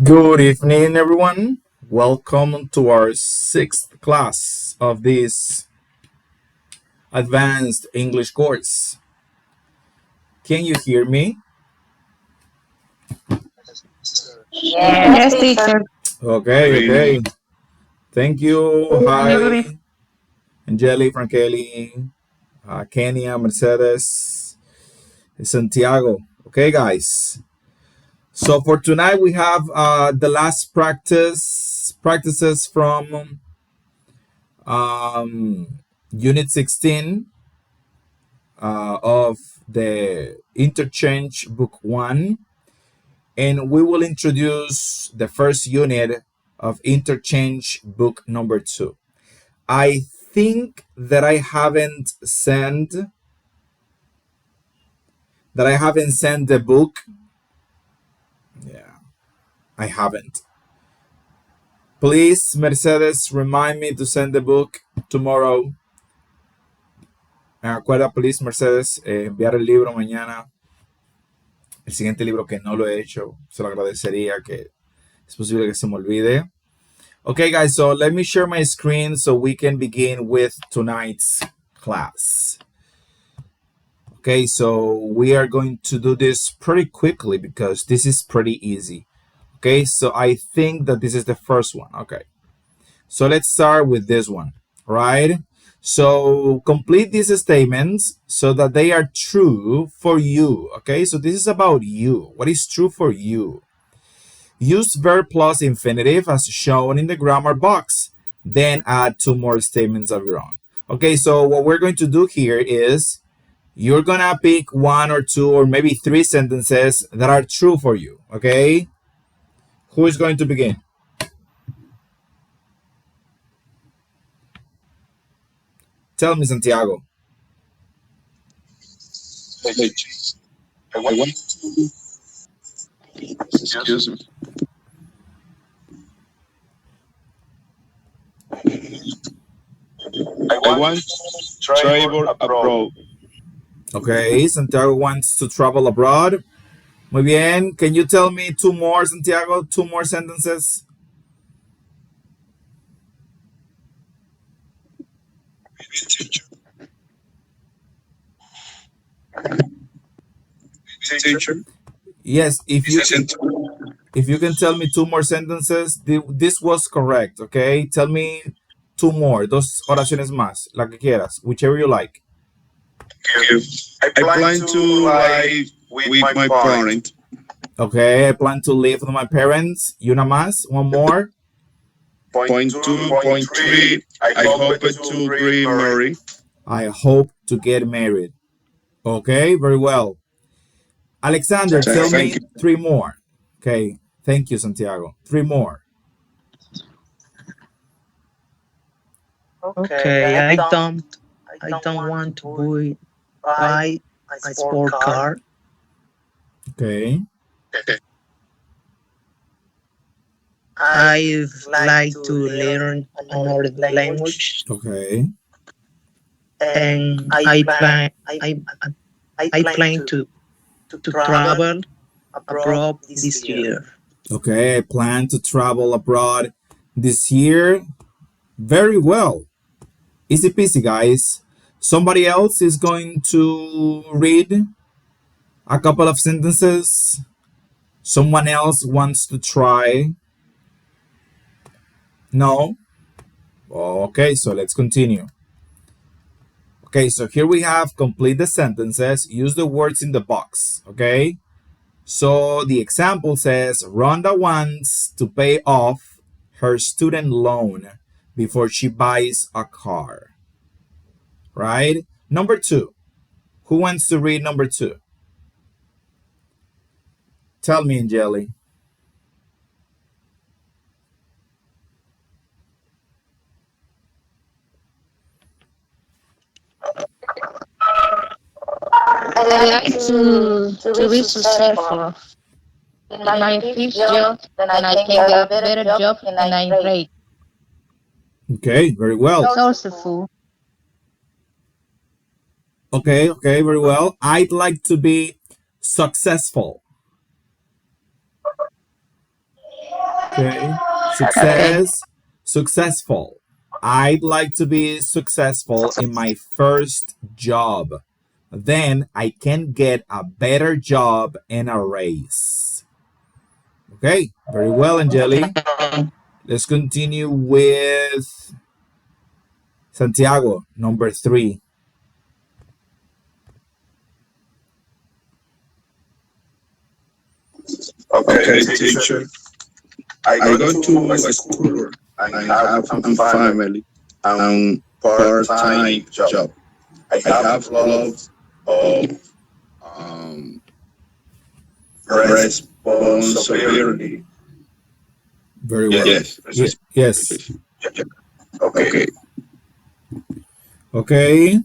Good evening, everyone. Welcome to our sixth class of this advanced English course. Can you hear me? Yes, teacher. Okay. Thank you. Good Hi, Angeli, Frankeli, Kenya, Mercedes, Santiago. Okay, guys. So for tonight, we have the last practices from Unit 16 of the interchange book 1, and we will introduce the first unit of interchange book number 2. I think that I haven't sent the book. Yeah, I haven't. Please, Mercedes, remind me to send the book tomorrow. Me acuerda, please, Mercedes, enviar el libro mañana. El siguiente libro que no lo he hecho, se lo agradecería, que es posible que se me olvide. Okay, guys, so let me share my screen so we can begin with tonight's class. Okay, so we are going to do this pretty quickly because this is pretty easy. Okay, so I think that this is the first one. Okay, so let's start with this one, right? So complete these statements so that they are true for you. Okay, so this is about you. What is true for you? Use verb plus infinitive as shown in the grammar box. Then add two more statements of your own. Okay, so what we're going to do here is you're gonna pick one or two or maybe three sentences that are true for you. Okay, who is going to begin? Tell me, Santiago. I want excuse me. I want to travel abroad. Okay, Santiago wants to travel abroad. Muy bien. Can you tell me two more, Santiago? Two more sentences. Teacher, Yes, if you can tell me two more sentences, this was correct. Okay, tell me two more, dos oraciones más, la que quieras, whichever you like. I plan to live with my parent. Okay, I plan to live with my parents. Y una más, one more. Point two, point three. I hope to be married. I hope to get married. Okay, very well. Alexander, tell Thank me you. three more. Okay, thank you, Santiago. Three more. Okay, I don't want to buy a sport car. Okay, I like to learn another language, okay, and I plan to travel abroad this year. okay. I plan to travel abroad this year. Very well. Easy peasy, guys. Somebody else is going to read a couple of sentences. Someone else wants to try. No? Okay, so let's continue. Okay, so here we have complete the sentences. Use the words in the box. Okay? So the example says Rhonda wants to pay off her student loan before she buys a car. Right? Number two. Who wants to read number two? Tell me, Angeli. I like to be successful in my fifth job, then I can get a better job and I rate. Okay, very well. Successful. Okay, very well. I'd like to be successful. Okay. Success. Successful. I'd like to be successful in my first job. Then I can get a better job and a raise. Okay. Very well, Angeli. Let's continue with Santiago, number 3. Okay, teacher. I go to a school. I have a family and part-time job. I have lots of um, responsibility. Very well. Yes. Yes. Okay. Okay.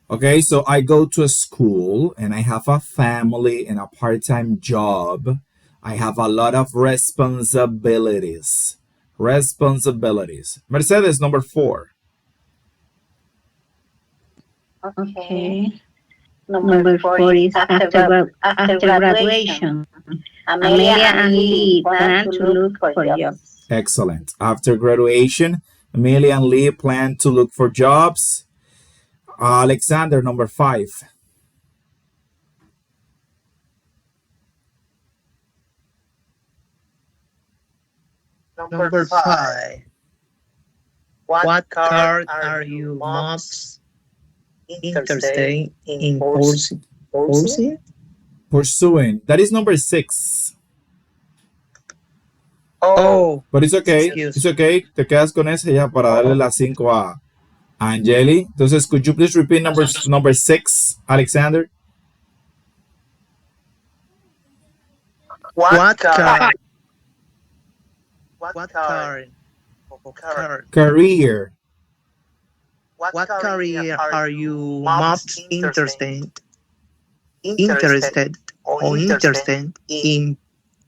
Okay, so I go to a school and I have a family and a part-time job. I have a lot of responsibilities. Mercedes, number 4. Okay. Number 4 is after graduation. Amelia and Lee plan to look for jobs. Excellent. After graduation, Amelia and Lee plan to look for jobs. Alexander, number 5. Number 5. What card are you most interested in Pursuing. That is number 6. Oh, But it's okay. excuse It's okay. Te quedas con esa ya para darle las 5 a Angeli. Entonces, could you please repeat number 6, Alexander? What card? Career. What career are you most interested in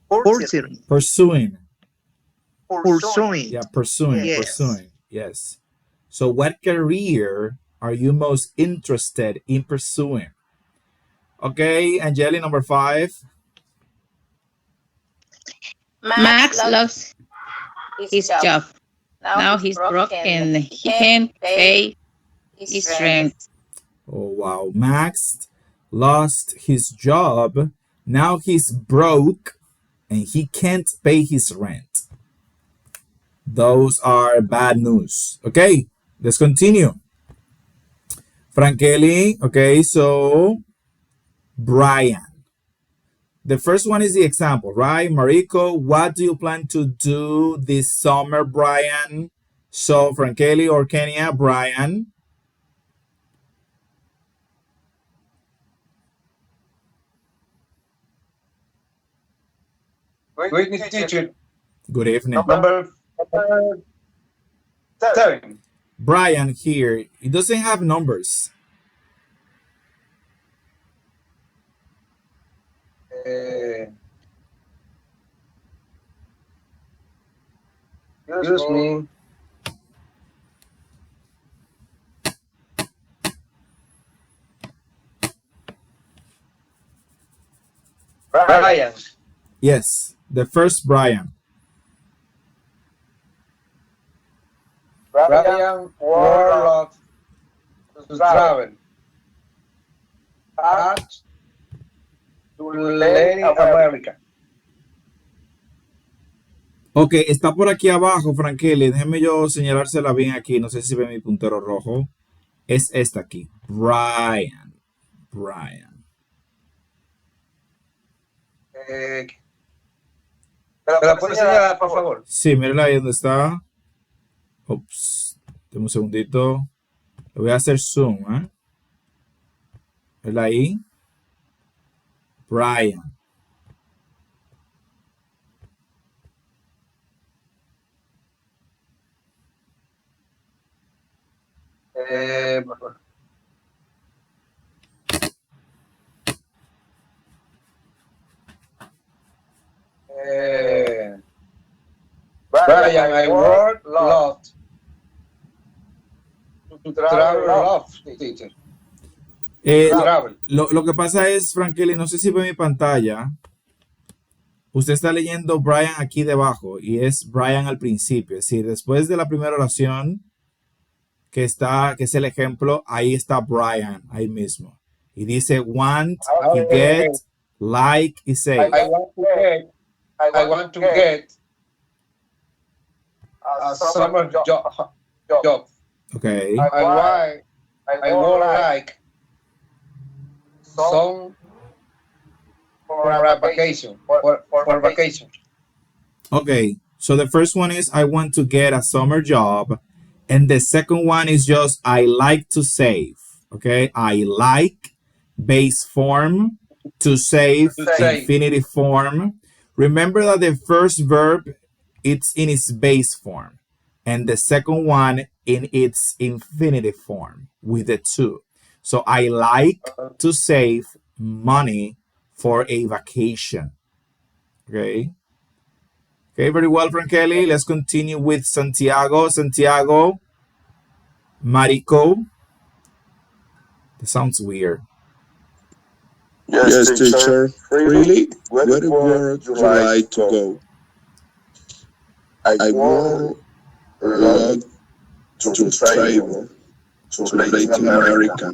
pursuing? Pursuing. Pursuing. Yeah, pursuing. Yes. Pursuing. Yes. So, what career are you most interested in pursuing? Okay, Angeli, number 5. Max loves his job. Now he's broke and he can't pay his rent. Oh, wow. Max lost his job. Now he's broke and he can't pay his rent. Those are bad news. Okay, let's continue. Frankeli, okay, so Brian. The first one is the example, right? Mariko, what do you plan to do this summer, Brian? So, Frankeli or Kenya, Brian. Greetings, teacher. Good evening. Number 7. Brian here, he doesn't have numbers. Excuse me. Brian. Yes, the first Brian. Brian Warlock to travel. Back to Latin America. Ok, está por aquí abajo, Frankeli. Déjeme yo señalársela bien aquí. No sé si ve mi puntero rojo. Es esta aquí. Brian. ¿Me la puedes señalar, por favor? Sí, mírala ahí donde está. Ups. Deme un segundito. Le voy a hacer zoom, ¿eh? Mírala ahí. Brian. Brian, I work lot to travel lot, teacher. Travel. Lo que pasa es, Frankeli, no sé si ve mi pantalla. Usted está leyendo Brian aquí debajo y es Brian al principio. Es decir, después de la primera oración que es el ejemplo, ahí está Brian, ahí mismo. Y dice want y get, like y say. I want to get a summer job. Okay. I would like some for a vacation. For vacation. Okay. So the first one is I want to get a summer job. And the second one is just I like to save. Okay. I like base form, to save infinitive form. Remember that the first verb it's in its base form and the second one in its infinitive form with the to. So I like to save money for a vacation. Okay. Okay, very well, Frankeli. Let's continue with Santiago. Santiago, Marico. That sounds weird. Yes, teacher. Really? Where would you like to go? I would love to travel to Latin America.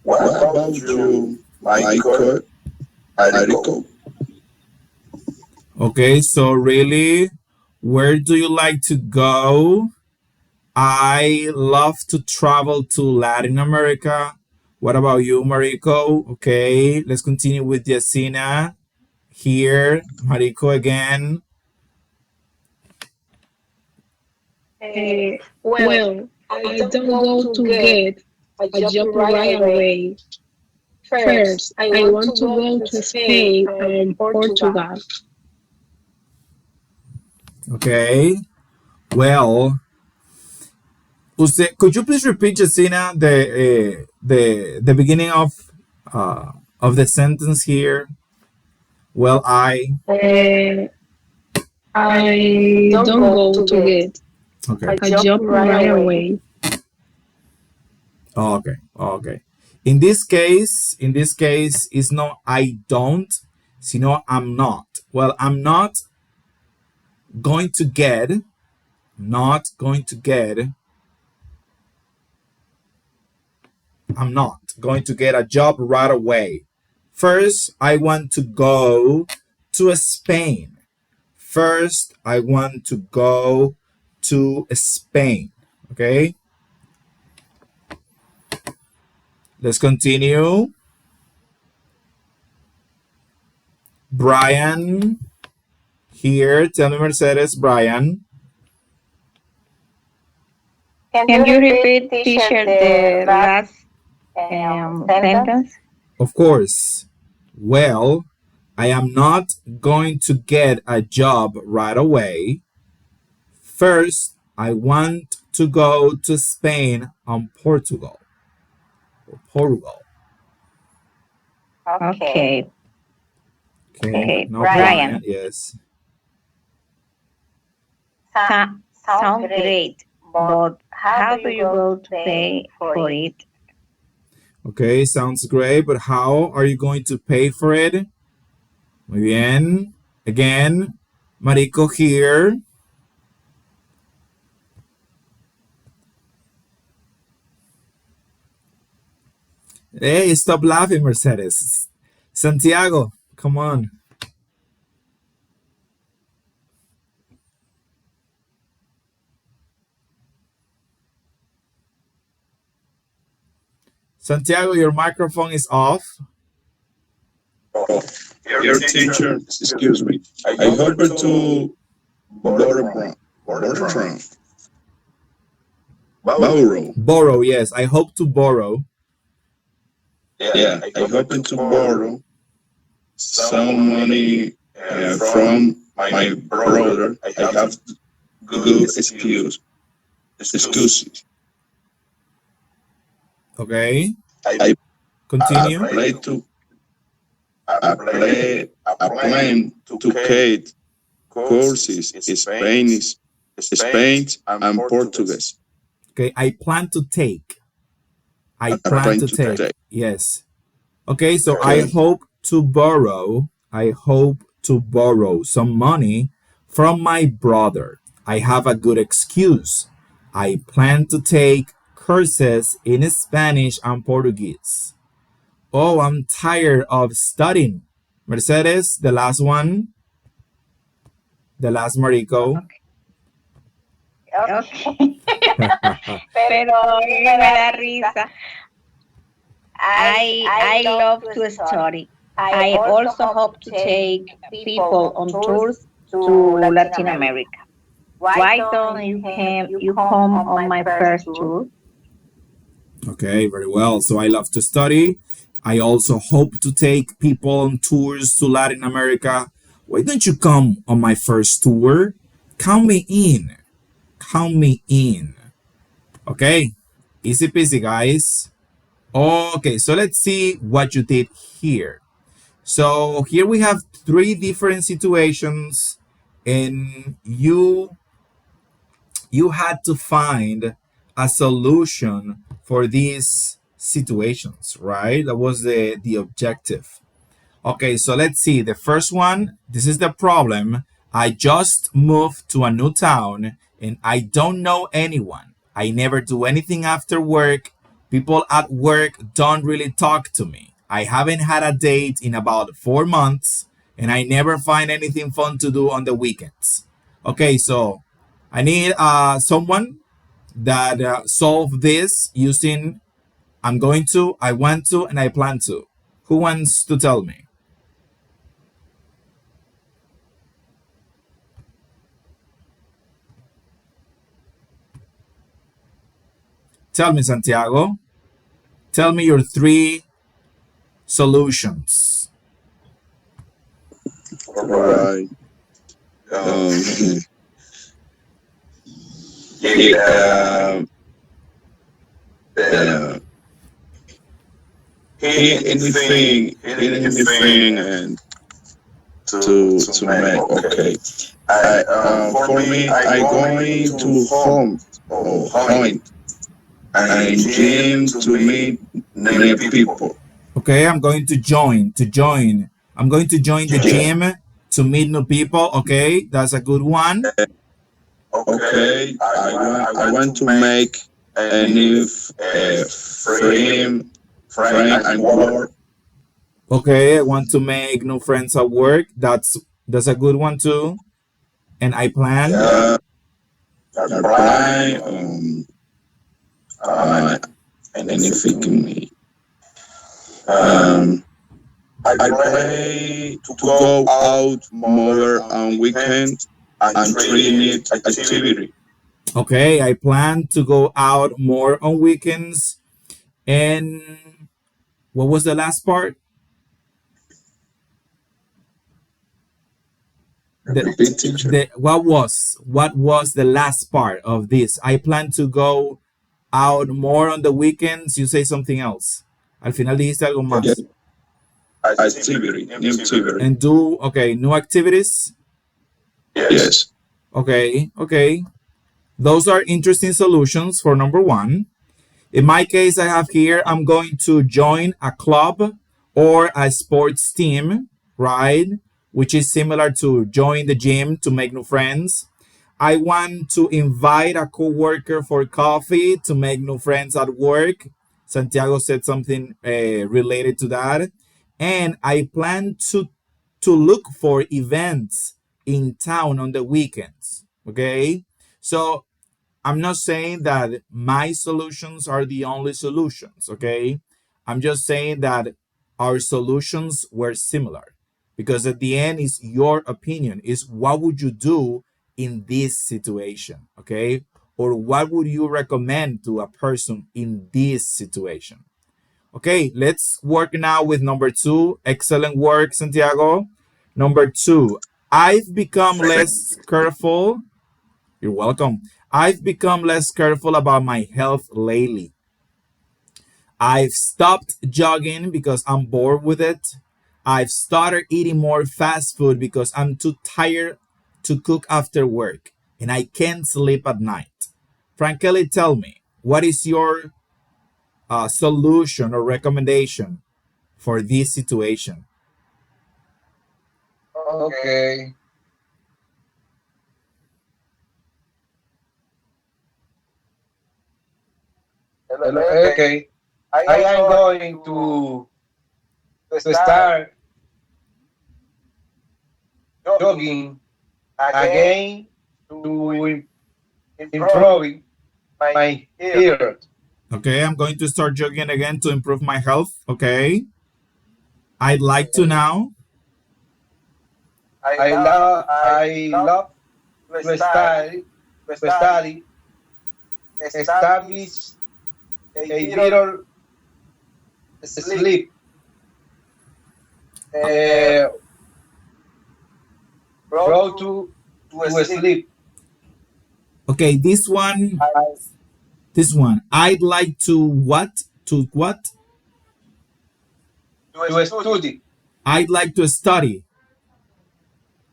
What about you, Michael? Okay, so really, where do you like to go? I love to travel to Latin America. What about you, Mariko? Okay, let's continue with Yasina. Here, Mariko again. Well, I don't go to get a job right away. First, I want to go to Spain and Portugal. Okay, well, could you please repeat, Yasina, the beginning of the sentence here? Well, I don't go to get a job right away. Okay. In this case, it's not I don't, sino I'm not. Well, I'm not going to get, I'm not going to get a job right away. First, I want to go to Spain. First, I want to go to Spain. Okay? Let's continue. Brian, here. Tell me, Mercedes, Brian. Can you repeat, teacher, the last sentence? Of course. Well, I am not going to get a job right away. First, I want to go to Spain and Portugal. Okay. No, Brian. Yes. Sounds great, but how do you go to pay for it? Okay, sounds great, but how are you going to pay for it? Muy bien. Again, Mariko here. Hey, stop laughing, Mercedes. Santiago, come on. Santiago, your microphone is off. Your teacher, excuse me. I hope to Borrow, yes. I hope to borrow. Yeah, I hope to borrow some money from my brother. I have good excuses. Okay. I continue. I plan to take courses in Spanish, Spain, and Portuguese. Okay, I plan to take. I plan to take. Yes. Okay, so I hope to borrow. I hope to borrow some money from my brother. I have a good excuse. I plan to take courses in Spanish and Portuguese. Oh, I'm tired of studying. Mercedes, the last one, the last Marico. Okay. Pero a mí me da risa. I love to study. I also hope to take people on tours to Latin America. Why don't you come on my first tour? Okay, very well. So I love to study. I also hope to take people on tours to Latin America. Why don't you come on my first tour? Count me in. Count me in. Okay, easy peasy, guys. Okay, so let's see what you did here. So here we have three different situations, and you had to find a solution for these situations, right? That was the objective. Okay, so let's see. The first one, this is the problem. I just moved to a new town and I don't know anyone. I never do anything after work. People at work don't really talk to me. I haven't had a date in about 4 months and I never find anything fun to do on the weekends. Okay, so I need someone that solve this using I'm going to, I want to, and I plan to. Who wants to tell me? Tell me, Santiago. Tell me your three solutions. All right. Um, yeah, uh, anything, and to make. Okay. For me, I going to home or home and gym to meet new people. Okay, I'm going to join. I'm going to join the gym to meet new people. Okay, that's a good one. Okay, I want to make a new friend and work. Okay, I want to make new friends at work. That's a good one too. And I plan. Apply anything. Um, I play to go out more on weekends and training activity. Okay, I plan to go out more on weekends. And what was the last part? What was the last part of this? I plan to go out more on the weekends. You say something else. Al final dijiste algo más. Yes. New activity. And do okay, new activities. Yes. Okay. Those are interesting solutions for number one. In my case, I have here, I'm going to join a club or a sports team, right? Which is similar to join the gym to make new friends. I want to invite a coworker for coffee to make new friends at work. Santiago said something related to that. And I plan to look for events in town on the weekends. Okay. So I'm not saying that my solutions are the only solutions, okay? I'm just saying that our solutions were similar because at the end is your opinion is what would you do in this situation, okay? Or what would you recommend to a person in this situation? Okay, let's work now with number two. Excellent work, Santiago. Number two, I've become less careful. You're welcome. I've become less careful about my health lately. I've stopped jogging because I'm bored with it. I've started eating more fast food because I'm too tired to cook after work and I can't sleep at night. Frankly, tell me, what is your solution or recommendation for this situation? Okay. Okay. I am going to start jogging again to improve my health. Okay, I'm going to start jogging again to improve my health. Okay. I'd like to now. I love to study, establish a better sleep, uh, go to sleep. Okay, this one. I, This one. I'd like to what? To what? to study, I'd like to study.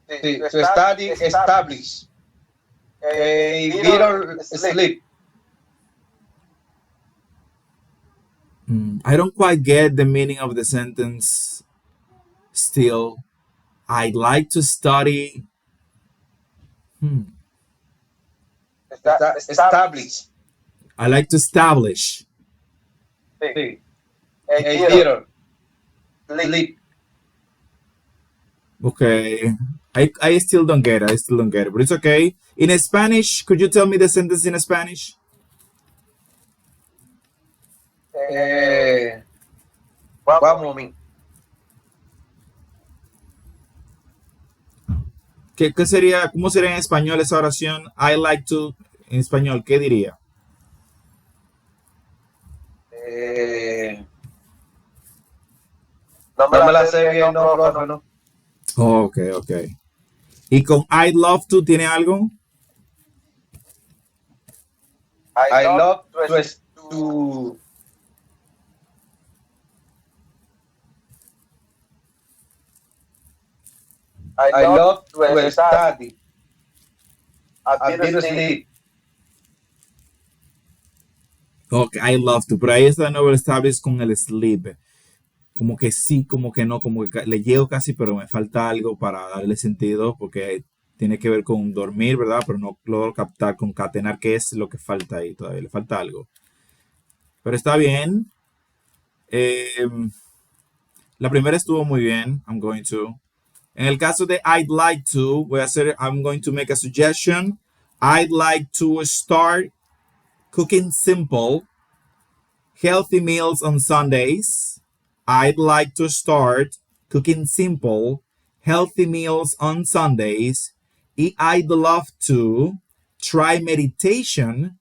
to study, establish a better sleep. I don't quite get the meaning of the sentence still. I'd like to study. Hmm. Establish I like to establish. a better sleep. Okay. I still don't get it. I still don't get it, but it's okay. In Spanish, could you tell me the sentence in Spanish? One moment. ¿Qué sería, cómo sería en español esa oración? I like to, en español, ¿qué diría? No me la sé bien, no, profe, no. Oh, ok, ok. ¿Y con I'd love to tiene algo? I love to I love to study a better sleep. Ok, I love to. Pero ahí está de nuevo el establish con el sleep. Como que sí, como que no, como que le llego casi, pero me falta algo para darle sentido, porque tiene que ver con dormir, ¿verdad? Pero no logro captar, concatenar qué es lo que falta ahí todavía, le falta algo. Pero está bien. Eh, la primera estuvo muy bien, I'm going to. En el caso de I'd like to, voy a hacer, I'm going to make a suggestion. I'd like to start cooking simple, healthy meals on Sundays. I'd like to start cooking simple, healthy meals on Sundays. I'd love to try meditation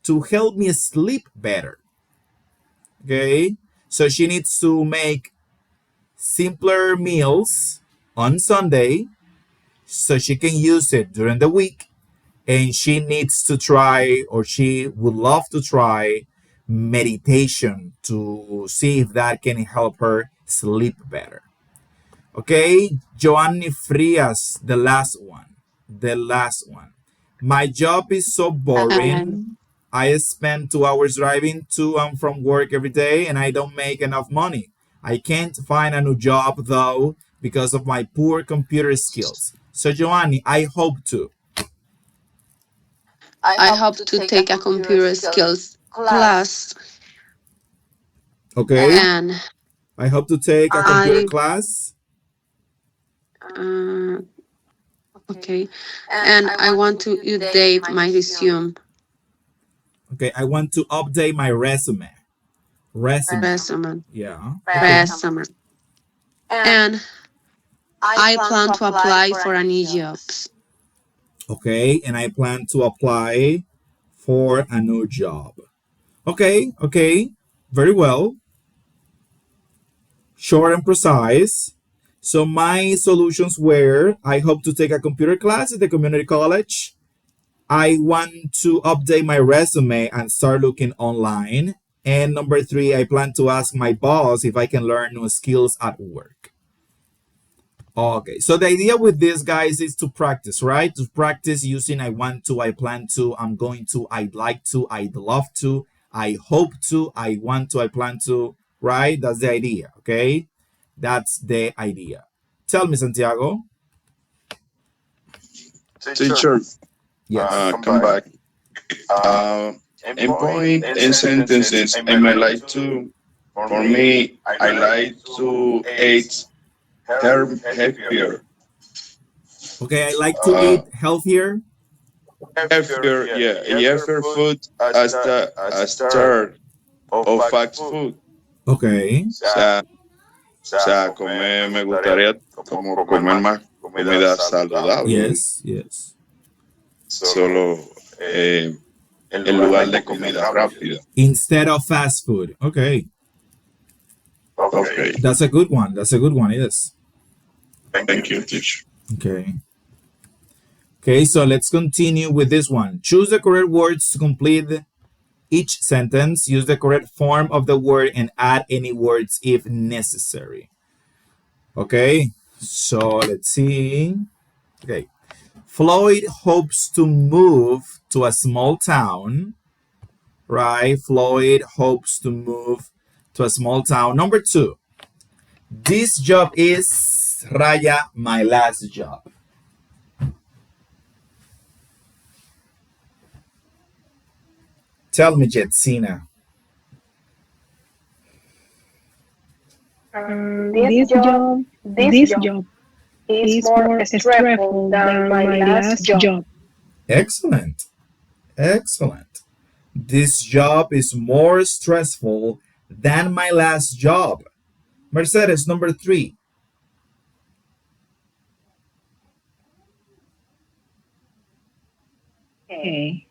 to help me sleep better. Okay? So she needs to make simpler meals on Sunday so she can use it during the week. And she needs to try, or she would love to try, meditation to see if that can help her sleep better. Okay, Joanny Frias, the last one. The last one. My job is so boring. I spend 2 hours driving to and from work every day and I don't make enough money. I can't find a new job though because of my poor computer skills. So, Joanny, I hope to. I hope to take a computer skills class Okay, and I hope to take a computer class. uh, okay, and I want to update my resume. Okay, I want to update my resume. Resume. Yeah. Resume. And I plan to apply for a new jobs. Okay, and I plan to apply for a new job. Okay, okay, very well. Short and precise. So my solutions were I hope to take a computer class at the community college. I want to update my resume and start looking online. And number 3, I plan to ask my boss if I can learn new skills at work. Okay, so the idea with this, guys, is to practice, right? To practice using I want to, I plan to, I'm going to, I'd like to, I'd love to, I hope to, I want to, I plan to, right? That's the idea, okay? That's the idea. Tell me, Santiago. Teacher, Yes. come back. In point in sentences, I might like to. For me, I like to eat healthier. Okay, I like to Uh, eat healthier. healthier, yeah, healthier food as the as third of fast food. Okay. O sea, comer, me gustaría como comer más comida saludable, Yes, yes. solo eh, en lugar de comida rápida. Instead of fast food. Okay. Okay, That's a good one. That's a good one. Yes. thank you, teacher. Okay. Okay, so let's continue with this one. Choose the correct words to complete each sentence. Use the correct form of the word and add any words if necessary. Okay, so let's see. Okay. Floyd hopes to move to a small town, right? Floyd hopes to move to a small town. Number 2. This job is Raya, my last job. Tell me, Jetsina. This job is more stressful than my last job. Excellent. Excellent. This job is more stressful than my last job. Mercedes, number 3. Okay.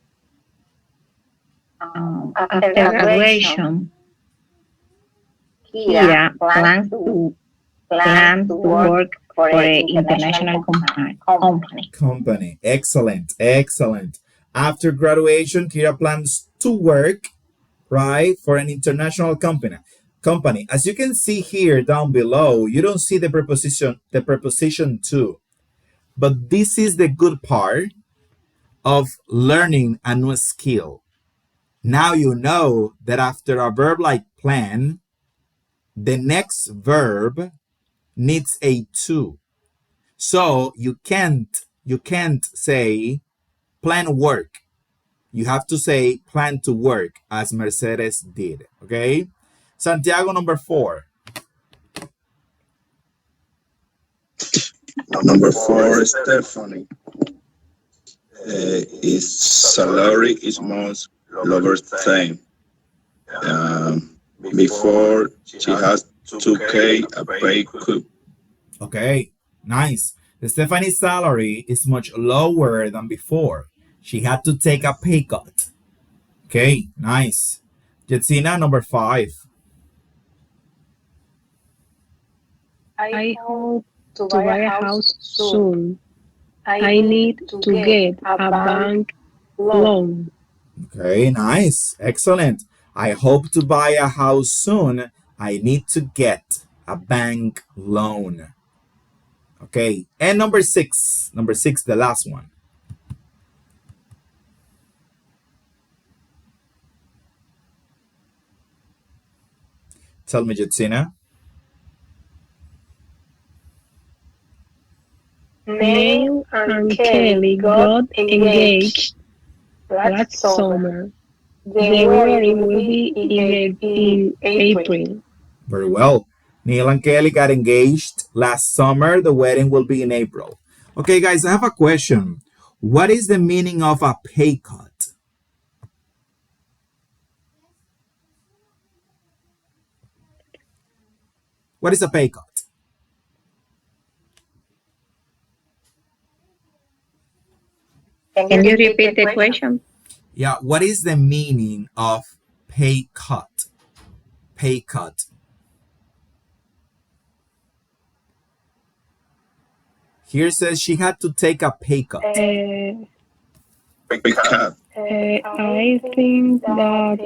After graduation, Kira plans to work for an international company. Excellent. Excellent. After graduation, Kira plans to work, right, for an international company. As you can see here down below, you don't see the preposition to. But this is the good part of learning a new skill. Now you know that after a verb like plan, the next verb needs a to. So you can't say plan work. You have to say plan to work as Mercedes did. Okay? Santiago, number 4. Number 4, Stephanie. His salary is most lower time. Before she has 2K a pay cut. Okay, nice. Stephanie's salary is much lower than before. She had to take a pay cut. Okay, nice. Jetsina, number 5. I hope to buy a house soon. I need to get a bank loan. Okay, nice. Excellent. I hope to buy a house soon. I need to get a bank loan. Okay, and number 6. Number 6, the last one. Tell me, Jetsina. Neil and Kelly got engaged last summer. The wedding will be in April. Very well. Neil and Kelly got engaged last summer. The wedding will be in April. Okay, guys, I have a question. What is the meaning of a pay cut? What is a pay cut? Can you repeat the question? Yeah, what is the meaning of pay cut? Pay cut. Here says she had to take a pay cut. Pay cut. I think that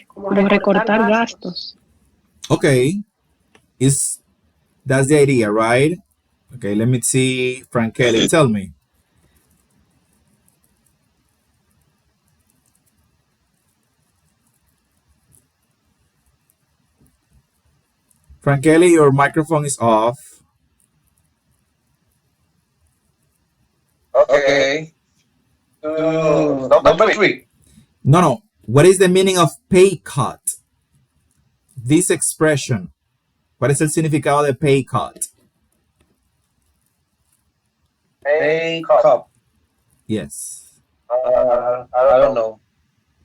como recortar gastos. Okay, that's the idea, right? Okay, let me see. Frank Kelly, tell me. Frank Kelly, your microphone is off. Okay. Number 3. No. What is the meaning of pay cut? This expression. ¿Cuál es el significado de pay cut? Pay cup. Yes. I don't know.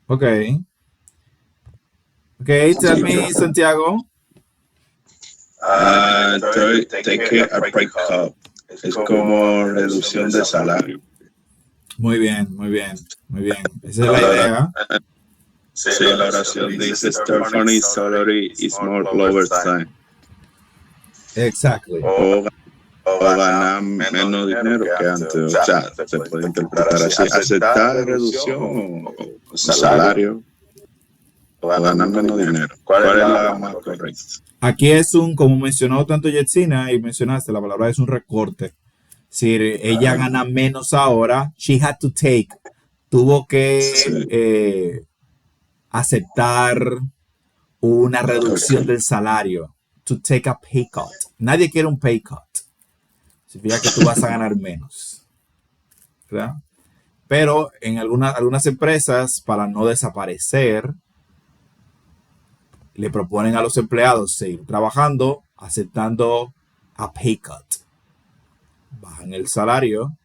Okay. Okay, tell me, Santiago. Take a pay cut. Es como reducción de salario. Muy bien, muy bien, muy bien. Esa es la idea. Sí, la oración dice Stephanie's salary is more lower time. Exactly. O ganar menos dinero que antes. O sea, se puede interpretar así. Aceptar la reducción o salario o ganar menos dinero. ¿Cuál es la más correcta? Aquí es como mencionó tanto Yetsina y mencionaste, la palabra es un recorte. Si ella gana menos ahora, she had to take, tuvo que aceptar una reducción del salario. To take a pay cut. Nadie quiere un pay cut. Significa que tú vas a ganar menos. ¿Verdad? Pero en algunas empresas, para no desaparecer, le proponen a los empleados seguir trabajando, aceptando a pay cut. Bajan el salario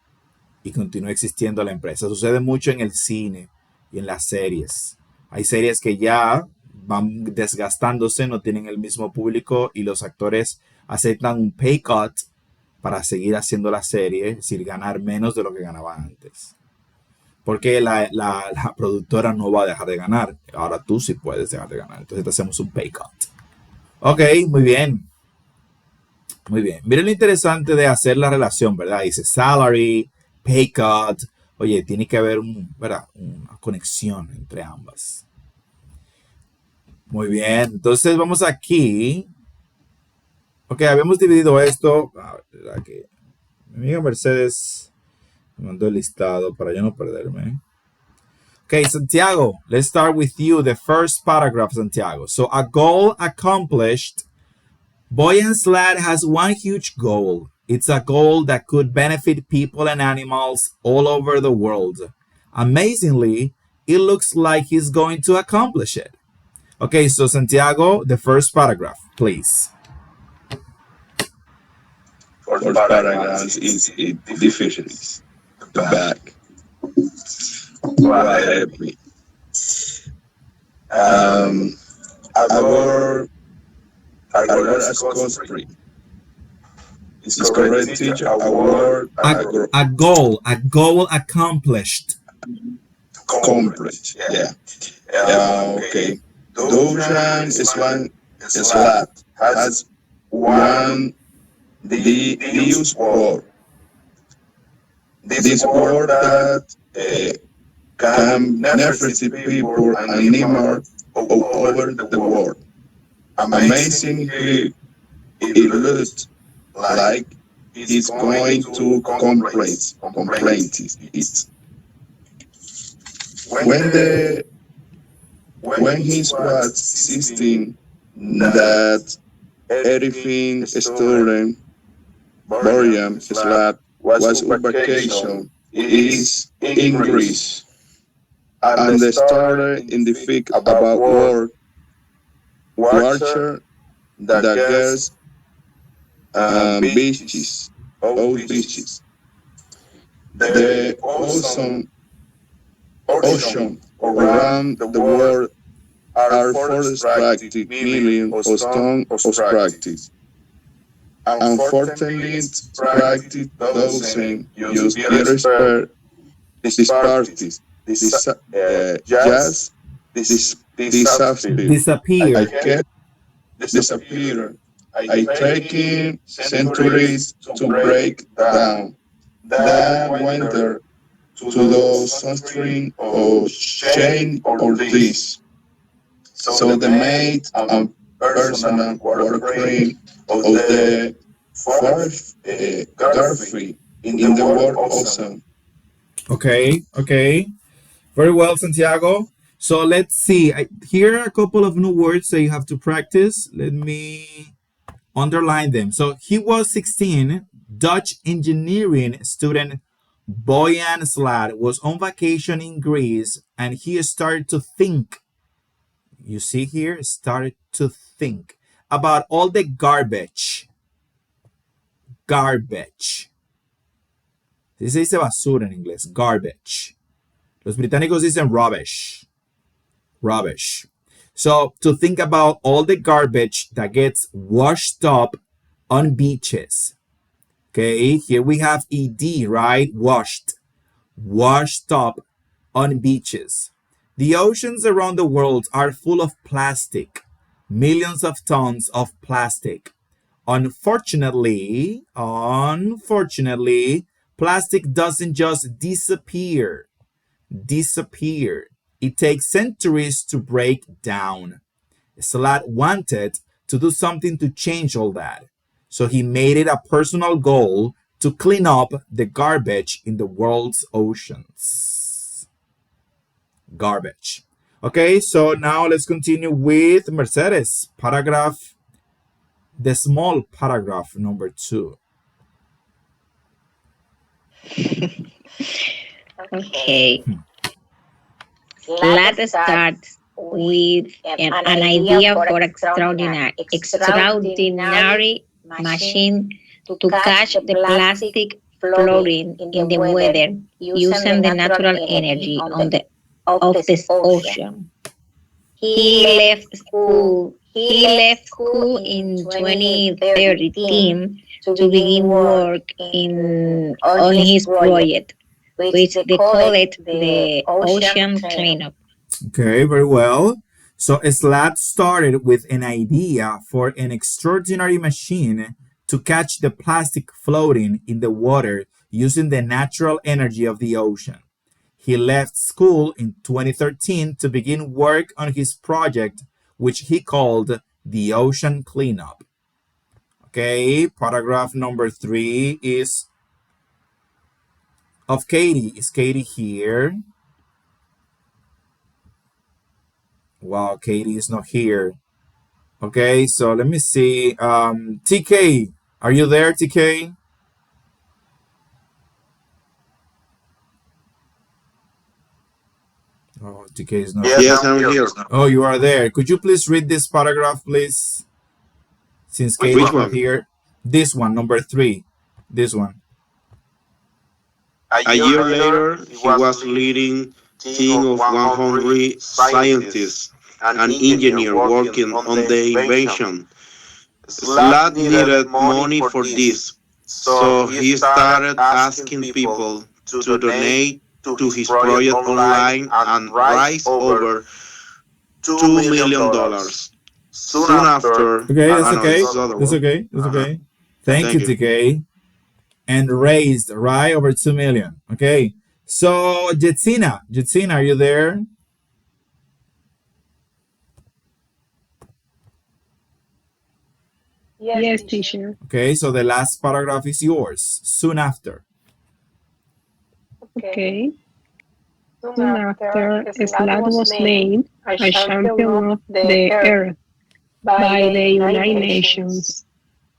y continúa existiendo la empresa. Sucede mucho en el cine y en las series. Hay series que ya van desgastándose, no tienen el mismo público y los actores aceptan un pay cut para seguir haciendo la serie, es decir, ganar menos de lo que ganaban antes. Porque la productora no va a dejar de ganar. Ahora tú sí puedes dejar de ganar. Entonces te hacemos un pay cut. Ok, muy bien. Muy bien. Miren lo interesante de hacer la relación, ¿verdad? Dice salary, pay cut. Oye, tiene que haber una conexión entre ambas. Muy bien. Entonces vamos aquí. Ok, habíamos dividido esto. Que mi amiga Mercedes me mandó el listado para yo no perderme. Okay, Santiago, let's start with you. The first paragraph, Santiago. So, a goal accomplished. Boy and Sled has one huge goal. It's a goal that could benefit people and animals all over the world. Amazingly, it looks like he's going to accomplish it. Okay, so Santiago, the first paragraph, please. First paragraph is difficulties. Back. Whatever. Our cosplay. Is correct, teacher. A goal accomplished. Accomplished. Yeah. Okay. Dojan slab has one the use word. This word that can benefit people and animals all over the world. Amazingly, it looks like he's going to complain it. When he was 16, that everything student Borian slab was on vacation is English, and they started in the fic about war, watcher, the girls, beaches, old beaches. The ocean around the world are forest practice, million of stone of practice. Unfortunately, practice doesn't use disperse these parties. Just Disappear. I can't disappear. I taking centuries to break down. Then winter to the sunstring or chain or this. So the mate and personal working of the fourth Garfield in the world awesome. Okay. Very well, Santiago. So let's see. Here are a couple of new words that you have to practice. Let me underline them. So he was 16, Dutch engineering student Boyan Slad was on vacation in Greece and he started to think. You see here, started to think about all the garbage. Garbage. Se dice basura en inglés, garbage. Los británicos dicen rubbish. Rubbish. So to think about all the garbage that gets washed up on beaches. Okay, here we have ed, right? Washed. Washed up on beaches. The oceans around the world are full of plastic. Millions of tons of plastic. Unfortunately, plastic doesn't just disappear. It takes centuries to break down. Slad wanted to do something to change all that. So he made it a personal goal to clean up the garbage in the world's oceans. Garbage. Okay, so now let's continue with Mercedes. The small paragraph number 2. Okay. Let's start with an idea for extraordinary machine to catch the plastic floating in the weather using the natural energy of the ocean. He left school in 2013 to begin work on his project, which they call it the ocean cleanup. Okay, very well. So Slad started with an idea for an extraordinary machine to catch the plastic floating in the water using the natural energy of the ocean. He left school in 2013 to begin work on his project, which he called the ocean cleanup. Okay, paragraph number 3 is of Katie. Is Katie here? Wow, Katie is not here. Okay, so let me see. TK, are you there, TK? Oh, TK is not. Yes, I'm here. Oh, you are there. Could you please read this paragraph, please? Since Katie is not here. This one, number 3. This one. A year later, he was leading team of 100 scientists and engineers working on the invention. Slad needed money for this, so he started asking people to donate to his project online and raised over $2 million. Soon after, Okay, that's okay. That's That's okay. Thank you, TK. And raised right over 2 million. Okay. So Jetsina, are you there? Yes, teacher. Okay, so the last paragraph is yours. Soon after. Okay. Soon after, Slad was named a champion of the earth by the United Nations.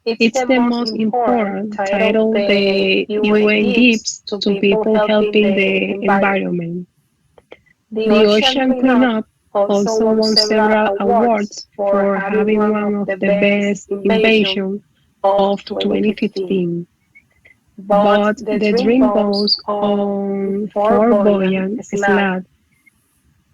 It's the most important title the UN gives to people helping the environment. The ocean cleanup also won several awards for having one of the best inventions of 2015. But the dream goes on for Boyan Slad.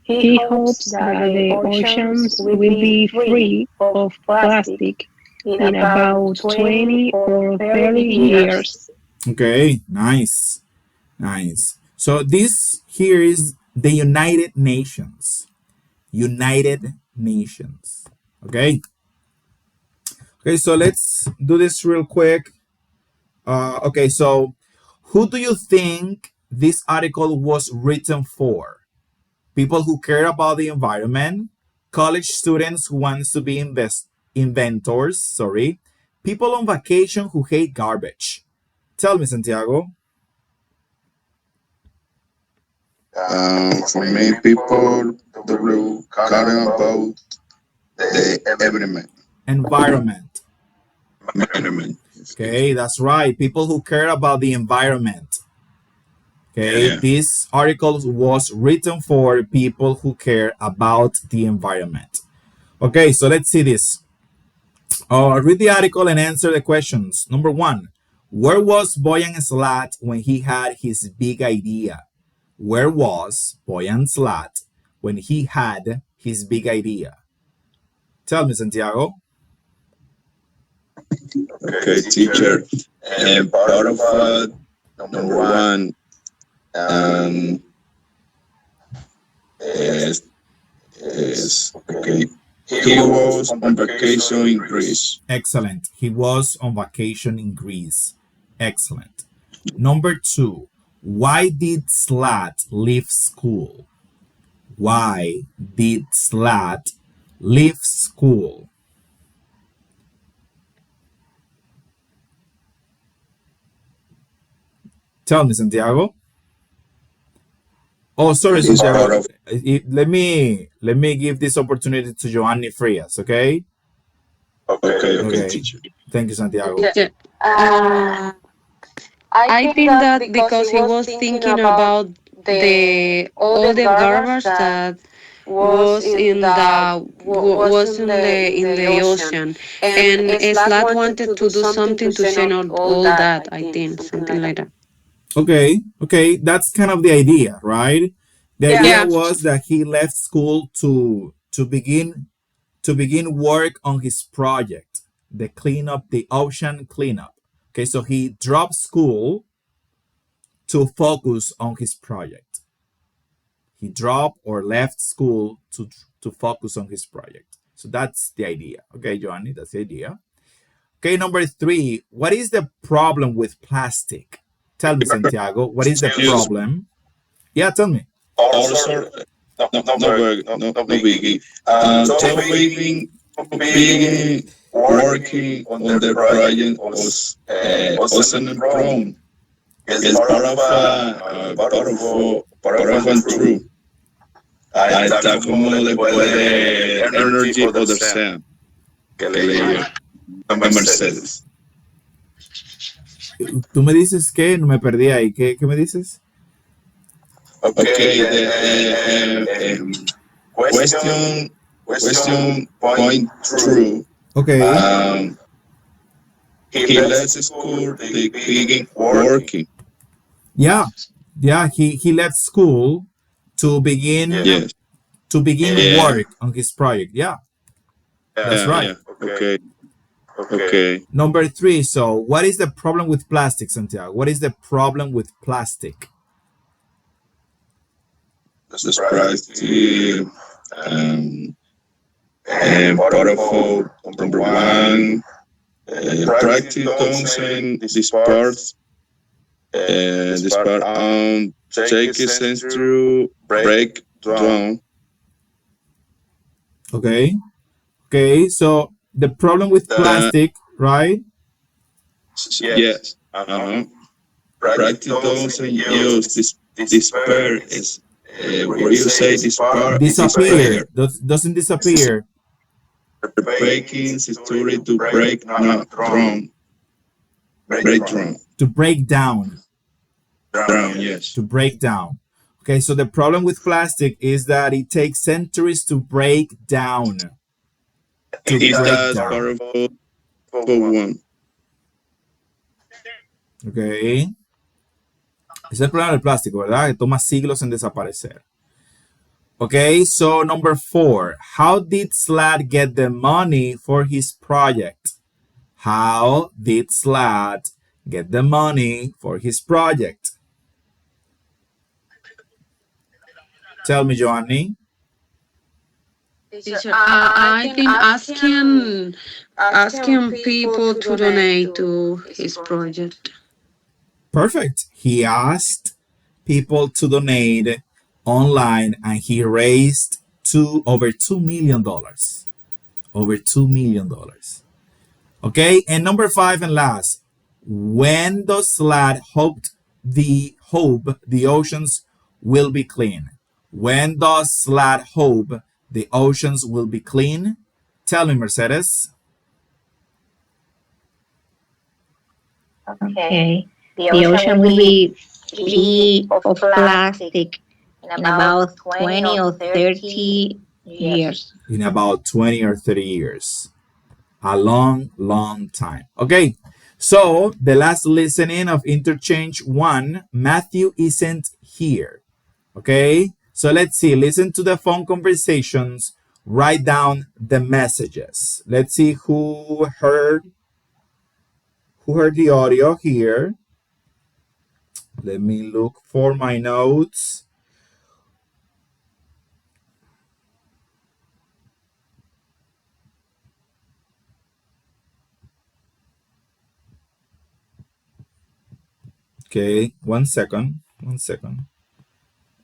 He hopes that the oceans will be free of plastic in about 20 or 30 years. Okay, nice. So this here is the United Nations. United Nations. Okay. Okay, so let's do this real quick. Okay, so who do you think this article was written for? People who care about the environment, college students who want to be inventors, people on vacation who hate garbage. Tell me, Santiago. For me, people who care about the Environment. environment. Okay, that's right. People who care about the environment. Okay, Yeah. this article was written for people who care about the environment. Okay, so let's see this. Read the article and answer the questions. Number one, where was Boyan Slat when he had his big idea? Where was Boyan Slat when he had his big idea? Tell me, Santiago. Okay, teacher. And part of number one um, is okay. He was on vacation in Greece. Excellent. He was on vacation in Greece. Excellent. Number two, why did Slat leave school? Why did Slat leave school? Tell me, Santiago. Oh, sorry, He's part Santiago. of Let me give this opportunity to Joanny Frias, okay? okay, teacher. Thank you, Santiago. Yeah. Uh, I think that because he was thinking about the all the garbage that was in the ocean, and Slat wanted to do something to change all that. I think something like that. Okay, that's kind of the idea, right? The idea Yeah. was that he left school to begin work on his project, the ocean cleanup. Okay, so he dropped school to focus on his project. He dropped or left school to focus on his project. So that's the idea. Okay, Joanny, that's the idea. Okay, number three, what is the problem with plastic? Tell me, Santiago, what is the problem? Yeah, tell me. Also, no biggie. Top waving, being working on the project wasn't a problem. It's part of true. Ahí está como después de Energy Other Sam, que leyó a Mercedes. Tú me dices que no me perdí ahí. ¿Qué me dices? Okay, question point true. Okay. He left school to begin working. Yeah. He left school to begin Yes. work on his project. Yeah. That's right. Yeah. Okay. Number three. So, what is the problem with plastic, Santiago? What is the problem with plastic? The plastic. And part of number one. Practice don't this part. This part take a sense to break down. Okay. So the problem with plastic, right? Yes. Practice don't use this part is where you say this part Disappear. Doesn't disappear. Breaking history to break down. Break down. To break down. Yes. To break down. Okay, so the problem with plastic is that it takes centuries to break down. To It break does down. powerful one. Okay. Es el problema del plástico, ¿verdad? Que toma siglos en desaparecer. Okay, so number four. How did Slat get the money for his project? How did Slat get the money for his project? Tell me, Joanny. Teacher, I think asking people to donate to his project. Perfect. He asked people to donate online and he raised over $2 million. Over $2 million. Okay, and number five and last. When does Slat hope the oceans will be clean? When does Slat hope the oceans will be clean? Tell me, Mercedes. Okay. The ocean will be free of plastic in about 20 or 30 years. In about 20 or 30 years. A long, long time. Okay, so the last listening of interchange 1, Matthew isn't here. Okay, so let's see. Listen to the phone conversations. Write down the messages. Let's see who heard the audio here. Let me look for my notes. Okay, one second.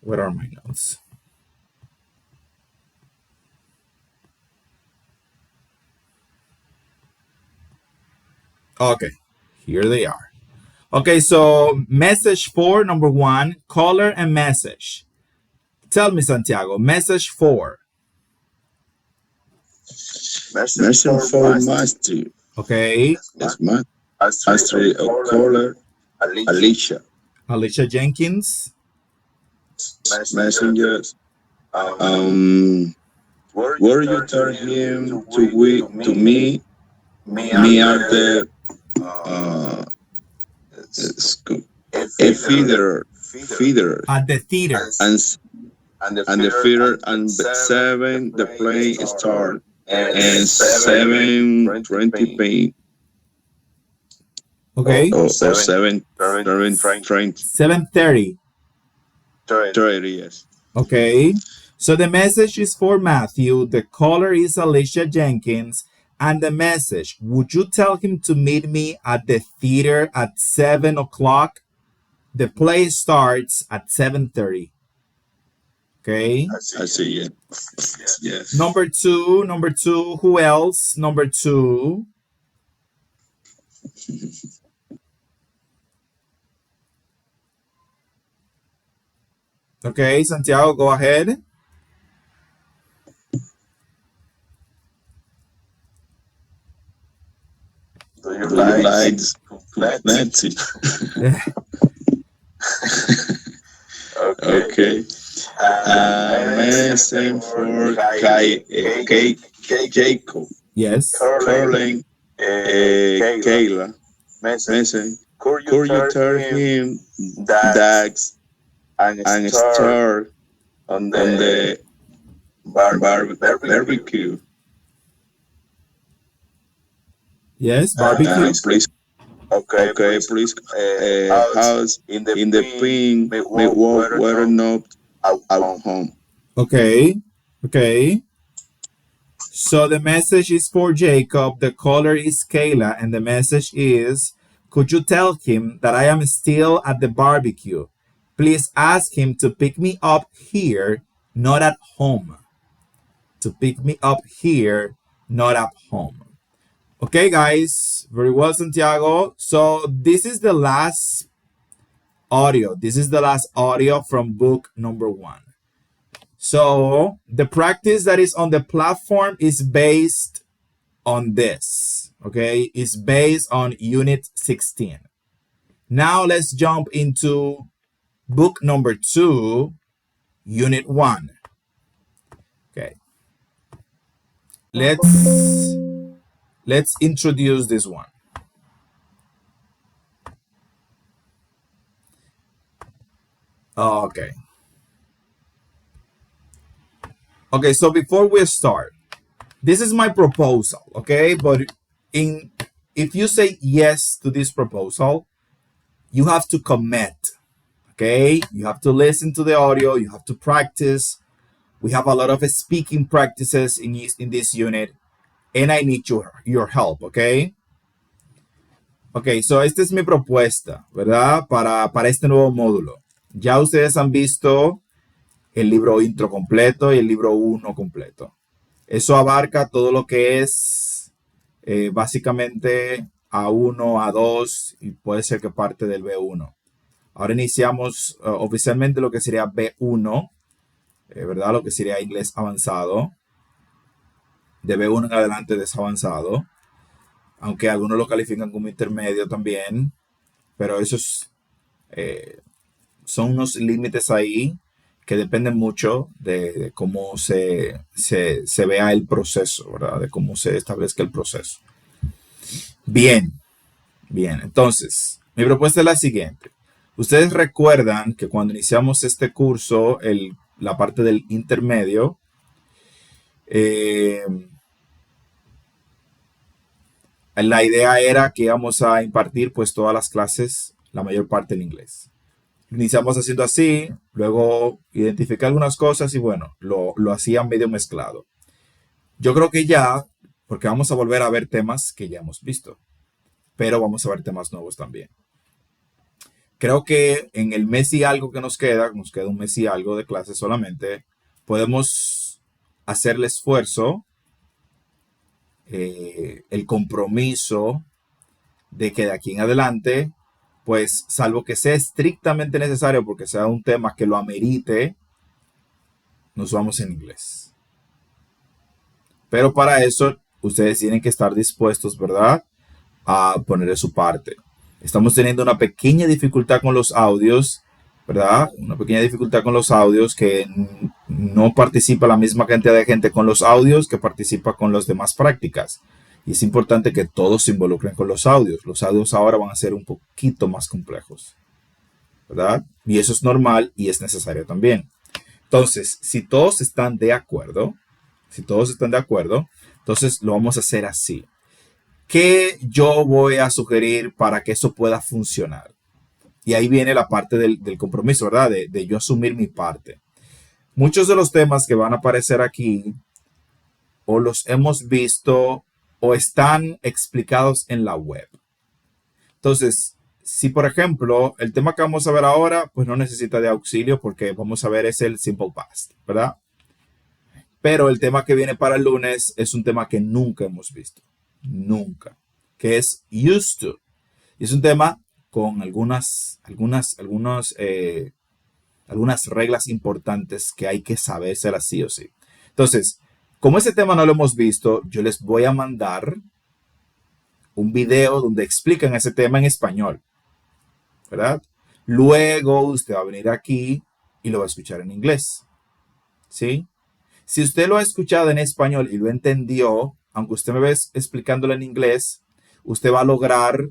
Where are my notes? Okay, here they are. Okay, so message 4, number 1, caller and message. Tell me, Santiago, message 4. Message for master. Okay, Yes, master of caller, Alicia. Alicia Jenkins. Messengers. Where you tell him to me are the a feeder At the theater. and the feeder and 7 the plane start and 7:20 p. Okay, Or 7 7:30. 30, yes. Okay, so the message is for Matthew. The caller is Alicia Jenkins. And the message, would you tell him to meet me at the theater at 7 o'clock? The play starts at 7:30. Okay. I see it. Yes. Number two. Who else? Number 2. Okay, Santiago, go ahead. Do you like plenty? Okay. Message for Jacob. Yes. Caroline, Kayla. Message. Could you tell him that and start on the barbecue? Yes, barbecue. Please. Okay, please. House in the pin may walk whether not out home. Okay. So the message is for Jacob. The caller is Kayla, and the message is, could you tell him that I am still at the barbecue? Please ask him to pick me up here, not at home. To pick me up here, not at home. Okay, guys. Very well, Santiago. So this is the last audio. This is the last audio from book number 1. So the practice that is on the platform is based on this. Okay, it's based on unit 16. Now let's jump into book number 2, unit 1. Okay. Let's introduce this one. Okay. Okay, so before we start, this is my proposal, okay? But if you say yes to this proposal, you have to commit, okay? You have to listen to the audio, you have to practice. We have a lot of speaking practices in this unit, and I need your help, okay? Ok, so esta es mi propuesta, ¿verdad? Para este nuevo módulo. Ya ustedes han visto el libro intro completo y el libro 1 completo. Eso abarca todo lo que es básicamente A1, A2 y puede ser que parte del B1. Ahora iniciamos oficialmente lo que sería B1, ¿verdad? Lo que sería inglés avanzado. De B1 en adelante es avanzado. Aunque algunos lo califican como intermedio también. Pero eso es son unos límites ahí que dependen mucho de cómo se vea el proceso, ¿verdad? De cómo se establezca el proceso. Bien, bien. Entonces, mi propuesta es la siguiente. Ustedes recuerdan que cuando iniciamos este curso, la parte del intermedio, la idea era que íbamos a impartir pues todas las clases, la mayor parte en inglés. Iniciamos haciendo así, luego identifiqué algunas cosas y bueno, lo hacía medio mezclado. Yo creo que ya, porque vamos a volver a ver temas que ya hemos visto, pero vamos a ver temas nuevos también. Creo que en el mes y algo que nos queda un mes y algo de clase solamente, podemos hacer el esfuerzo, el compromiso de que de aquí en adelante, pues salvo que sea estrictamente necesario porque sea un tema que lo amerite, nos vamos en inglés. Pero para eso ustedes tienen que estar dispuestos, ¿verdad?, a poner de su parte. Estamos teniendo una pequeña dificultad con los audios, ¿verdad? Una pequeña dificultad con los audios que no participa la misma cantidad de gente con los audios que participa con las demás prácticas. Y es importante que todos se involucren con los audios. Los audios ahora van a ser un poquito más complejos, ¿verdad? Y eso es normal y es necesario también. Entonces, si todos están de acuerdo, entonces lo vamos a hacer así. ¿Qué yo voy a sugerir para que eso pueda funcionar? Y ahí viene la parte del compromiso, ¿verdad? De yo asumir mi parte. Muchos de los temas que van a aparecer aquí o los hemos visto o están explicados en la web. Entonces, si por ejemplo el tema que vamos a ver ahora, pues no necesita de auxilio porque vamos a ver es el simple past, ¿verdad? Pero el tema que viene para el lunes es un tema que nunca hemos visto. Nunca. Que es used to. Y es un tema con algunas reglas importantes que hay que sabérselas sí o sí. Entonces, como ese tema no lo hemos visto, yo les voy a mandar un video donde explican ese tema en español, ¿verdad? Luego usted va a venir aquí y lo va a escuchar en inglés, ¿sí? Si usted lo ha escuchado en español y lo entendió, aunque usted me ve explicándolo en inglés, usted va a lograr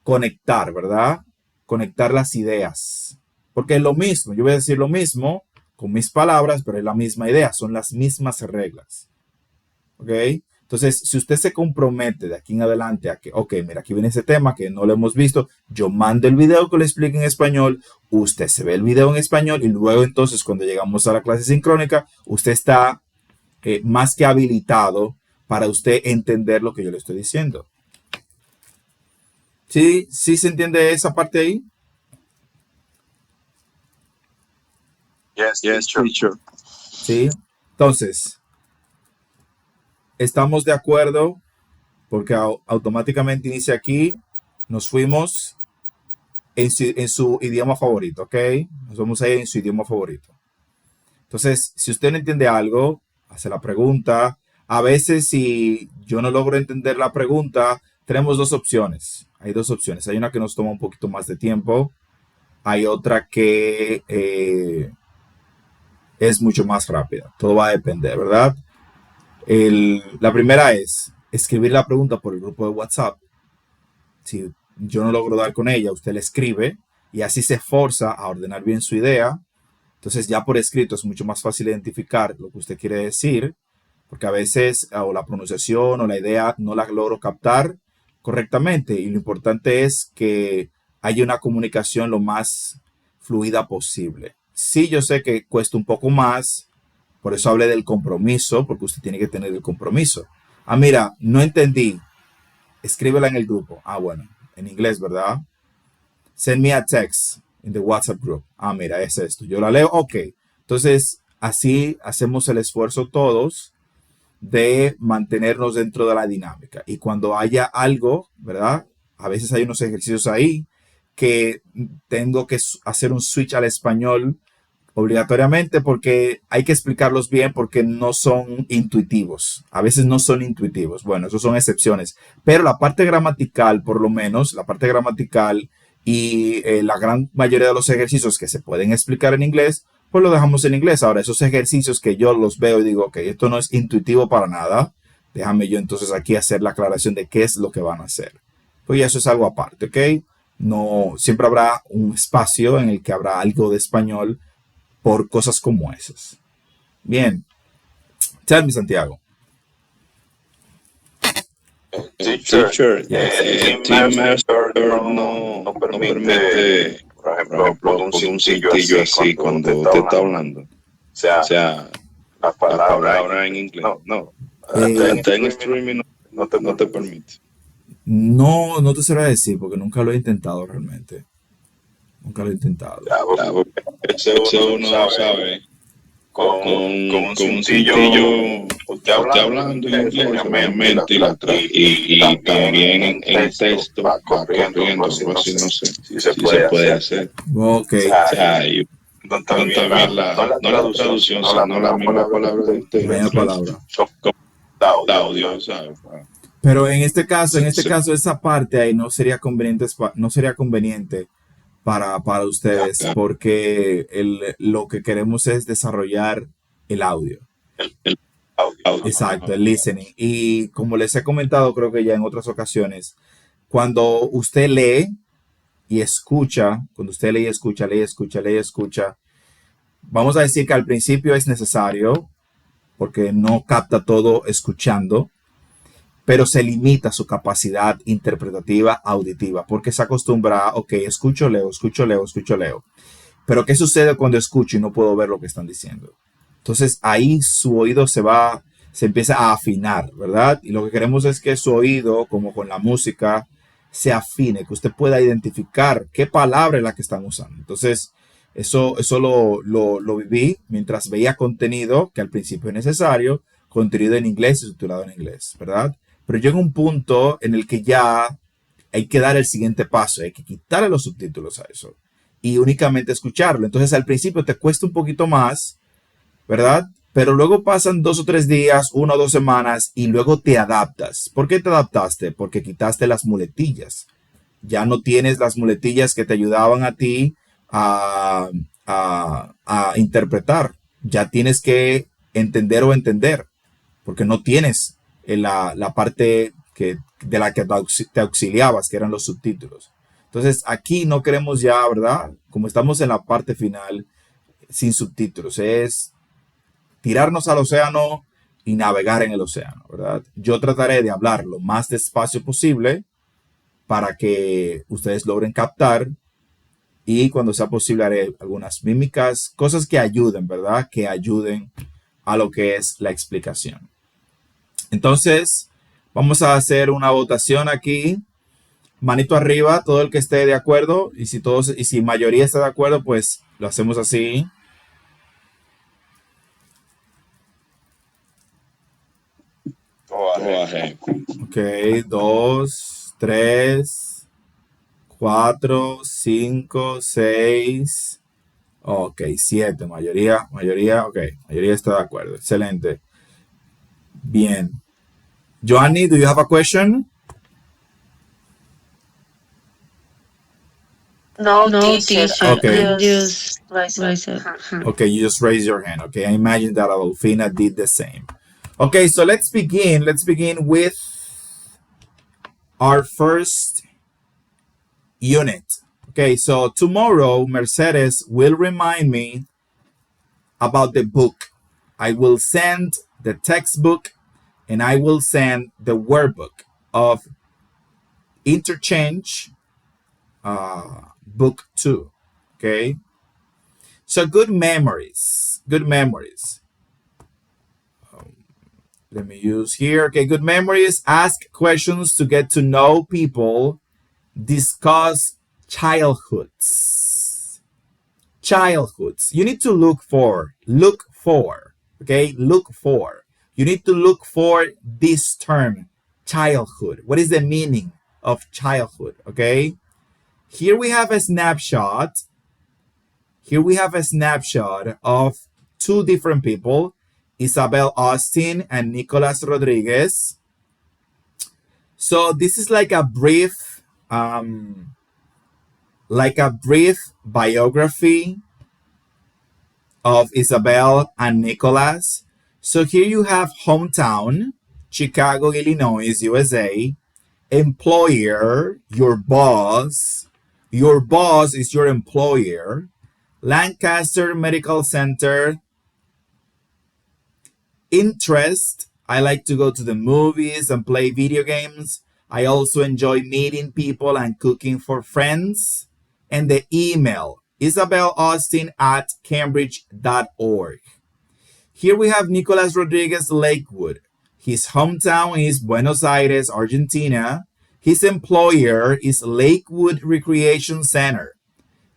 conectar, ¿verdad? Conectar las ideas. Porque es lo mismo, yo voy a decir lo mismo con mis palabras, pero es la misma idea, son las mismas reglas. ¿Ok? Entonces, si usted se compromete de aquí en adelante a que, ok, mira, aquí viene ese tema que no lo hemos visto, yo mando el video que lo explique en español, usted se ve el video en español y luego entonces cuando llegamos a la clase sincrónica, usted está más que habilitado para usted entender lo que yo le estoy diciendo. ¿Sí? ¿Sí se entiende esa parte ahí? Yes, teacher. Sí. Entonces, estamos de acuerdo porque automáticamente inicia aquí, nos fuimos en su idioma favorito, ¿ok? Nos vamos a ir en su idioma favorito. Entonces, si usted no entiende algo, hace la pregunta. A veces, si yo no logro entender la pregunta, tenemos dos opciones. Hay dos opciones. Hay una que nos toma un poquito más de tiempo. Hay otra que es mucho más rápida. Todo va a depender, ¿verdad? La primera es escribir la pregunta por el grupo de WhatsApp. Si yo no logro dar con ella, usted le escribe y así se forza a ordenar bien su idea. Entonces ya por escrito es mucho más fácil identificar lo que usted quiere decir, porque a veces o la pronunciación o la idea no la logro captar correctamente y lo importante es que haya una comunicación lo más fluida posible. Sí, yo sé que cuesta un poco más, por eso hablé del compromiso, porque usted tiene que tener el compromiso. Ah, mira, no entendí, escríbela en el grupo. Ah, bueno, en inglés, ¿verdad? Send me a text in the WhatsApp group. Ah, mira, es esto. Yo la leo, ok. Entonces, así hacemos el esfuerzo todos de mantenernos dentro de la dinámica. Y cuando haya algo, ¿verdad? A veces hay unos ejercicios ahí que tengo que hacer un switch al español obligatoriamente porque hay que explicarlos bien porque no son intuitivos. A veces no son intuitivos. Bueno, eso son excepciones. Pero la parte gramatical, por lo menos, la parte gramatical y la gran mayoría de los ejercicios que se pueden explicar en inglés, pues lo dejamos en inglés. Ahora, esos ejercicios que yo los veo y digo, ok, esto no es intuitivo para nada, déjame yo entonces aquí hacer la aclaración de qué es lo que van a hacer. Pues eso es algo aparte, ¿ok? No, siempre habrá un espacio en el que habrá algo de español por cosas como esas. Bien. Tell me, Santiago. Teacher, Team Team Master Master no no permite, permite, por por ejemplo, ejemplo, poner un poner un cintillo cintillo así así cuando cuando te te está está hablando. hablando. O O sea, sea, las las palabras palabras en en inglés. inglés. No, Hasta en hasta en streaming streaming no te no te permite. permite. No, no te sabría decir porque nunca lo he intentado realmente. Nunca lo he intentado. Ya, Ya, porque porque a veces a veces uno, uno, ¿sabe? sabe, Con un con un cintillo, cintillo, usted usted hablando en hablando en inglés, inglés, obviamente, obviamente, y y también también en en texto texto va va corriendo, algo corriendo, así, algo no así, sé no sé si se si se puede puede hacer. hacer. Ok. O O sea, sea, no no también también no la no la traducción, traducción, sino la sino la misma misma palabra de palabra de usted usted en en Vaya inglés, palabra. de audio, audio, ¿sabes? ¿sabes? Pero en este caso, esa parte ahí no sería conveniente, no sería conveniente para Ya, ustedes porque lo que queremos es desarrollar el audio. el audio. Audio. Exacto, el listening. Y como les he comentado, creo que ya en otras ocasiones, cuando usted lee y escucha, cuando usted lee y escucha, lee y escucha, lee y escucha, vamos a decir que al principio es necesario porque no capta todo escuchando, pero se limita su capacidad interpretativa auditiva porque se acostumbra a, ok, escucho, leo, escucho, leo, escucho, leo. Pero ¿qué sucede cuando escucho y no puedo ver lo que están diciendo? Entonces ahí su oído se empieza a afinar, ¿verdad? Y lo que queremos es que su oído, como con la música, se afine, que usted pueda identificar qué palabra es la que están usando. Entonces, eso lo viví mientras veía contenido, que al principio es necesario, contenido en inglés y subtitulado en inglés, ¿verdad? Pero llega un punto en el que ya hay que dar el siguiente paso, hay que quitarle los subtítulos a eso y únicamente escucharlo. Entonces al principio te cuesta un poquito más, ¿verdad? Pero luego pasan 2 o 3 días, 1 o 2 semanas y luego te adaptas. ¿Por qué te adaptaste? Porque quitaste las muletillas. Ya no tienes las muletillas que te ayudaban a ti a interpretar. Ya tienes que entender o entender, porque no tienes la parte de la que te auxiliabas, que eran los subtítulos. Entonces aquí no queremos ya, ¿verdad? Como estamos en la parte final, sin subtítulos, es tirarnos al océano y navegar en el océano, ¿verdad? Yo trataré de hablar lo más despacio posible para que ustedes logren captar y cuando sea posible haré algunas mímicas, cosas que ayuden, ¿verdad? Que ayuden a lo que es la explicación. Entonces, vamos a hacer una votación aquí. Manito arriba, todo el que esté de acuerdo. Y si mayoría está de acuerdo, pues lo hacemos así. Go Go ahead. ahead. Ok, 2, 3, 4, 5, 6. Ok, 7. Mayoría, ok. Mayoría está de acuerdo. Excelente. Bien. Joanny, do you have a question? No, teacher. Okay. I just raise a hand. Okay, you just raise your hand. Okay, I imagine that Adolfina did the same. Okay, so let's begin. Let's begin with our first unit. Okay, so tomorrow Mercedes will remind me about the book. I will send the textbook and I will send the workbook of interchange book 2. Okay, so good memories. Good memories. Let me use here. Okay, good memories. Ask questions to get to know people. Discuss childhoods. Childhoods. You need to look for. Look for. Okay, look for. You need to look for this term, childhood. What is the meaning of childhood? Okay, here we have a snapshot. Here we have a snapshot of two different people, Isabel Austin and Nicolas Rodriguez. So this is like a brief like a brief biography of Isabel and Nicholas. So here you have hometown, Chicago, Illinois, USA, employer, your boss. Your boss is your employer. Lancaster Medical Center. Interest, I like to go to the movies and play video games. I also enjoy meeting people and cooking for friends. And the email, isabellaustin@cambridge.org. Here we have Nicolas Rodriguez Lakewood. His hometown is Buenos Aires, Argentina. His employer is Lakewood Recreation Center.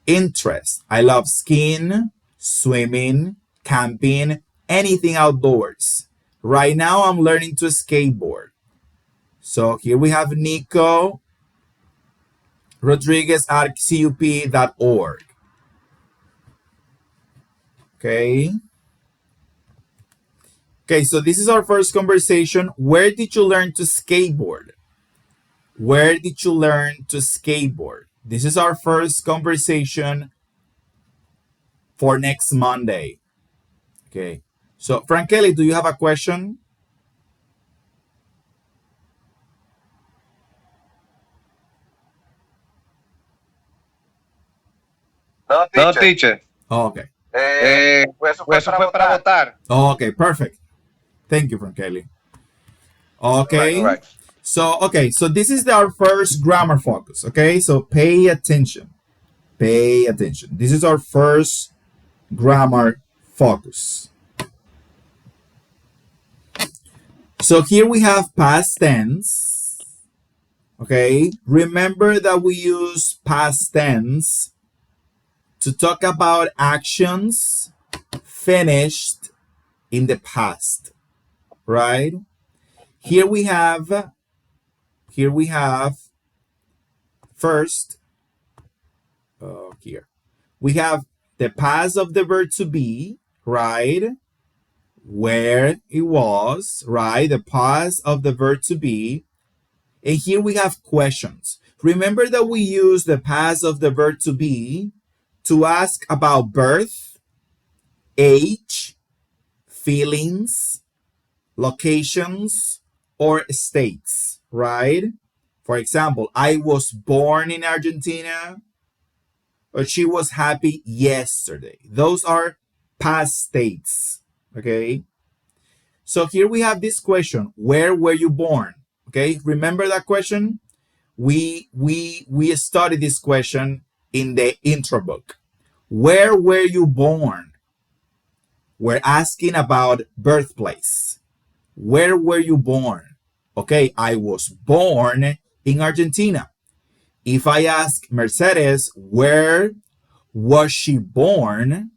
Interest, I love skiing, swimming, camping, anything outdoors. Right now, I'm learning to skateboard. So here we have Nico Rodriguez at cup.org. Okay. Okay, so this is our first conversation. Where did you learn to skateboard? Where did you learn to skateboard? This is our first conversation for next Monday. Okay. So, Frankeli, do you have a question? No, teacher. Oh, okay. Pues eso fue para votar. Oh, okay, perfect. Thank you, Frankeli. Okay. Right. So this is our first grammar focus. Okay, so pay attention. Pay attention. This is our first grammar focus. So here we have past tense. Okay, remember that we use past tense to talk about actions finished in the past, right? Here we have first, here we have the past of the verb to be, right? Where it was, right? The past of the verb to be. And here we have questions. Remember that we use the past of the verb to be to ask about birth, age, feelings, locations, or states, right? For example, I was born in Argentina, or she was happy yesterday. Those are past states, okay? So here we have this question, where were you born? Okay, remember that question? We studied this question in the intro book. Where were you born? We're asking about birthplace. Where were you born? Okay, I was born in Argentina. If I ask Mercedes, where was she born?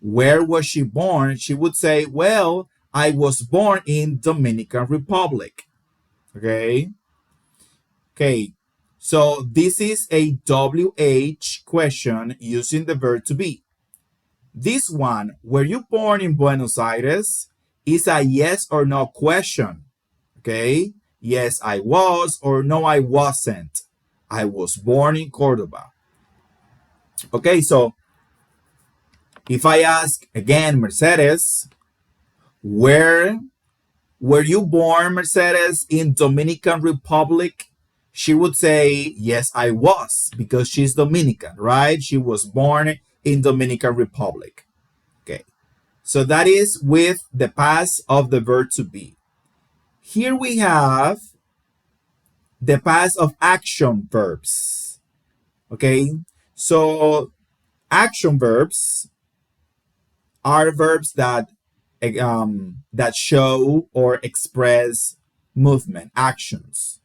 Where was she born? She would say, well, I was born in Dominican Republic. Okay. Okay. So this is a WH question using the verb to be. This one, were you born in Buenos Aires, is a yes or no question. Okay. Yes, I was, or no, I wasn't. I was born in Cordoba. Okay. So if I ask again, Mercedes, where were you born, Mercedes, in Dominican Republic? She would say, yes, I was, because she's Dominican, right? She was born in Dominican Republic. Okay. So that is with the past of the verb to be. Here we have the past of action verbs. Okay. So action verbs are verbs that show or express movement, actions.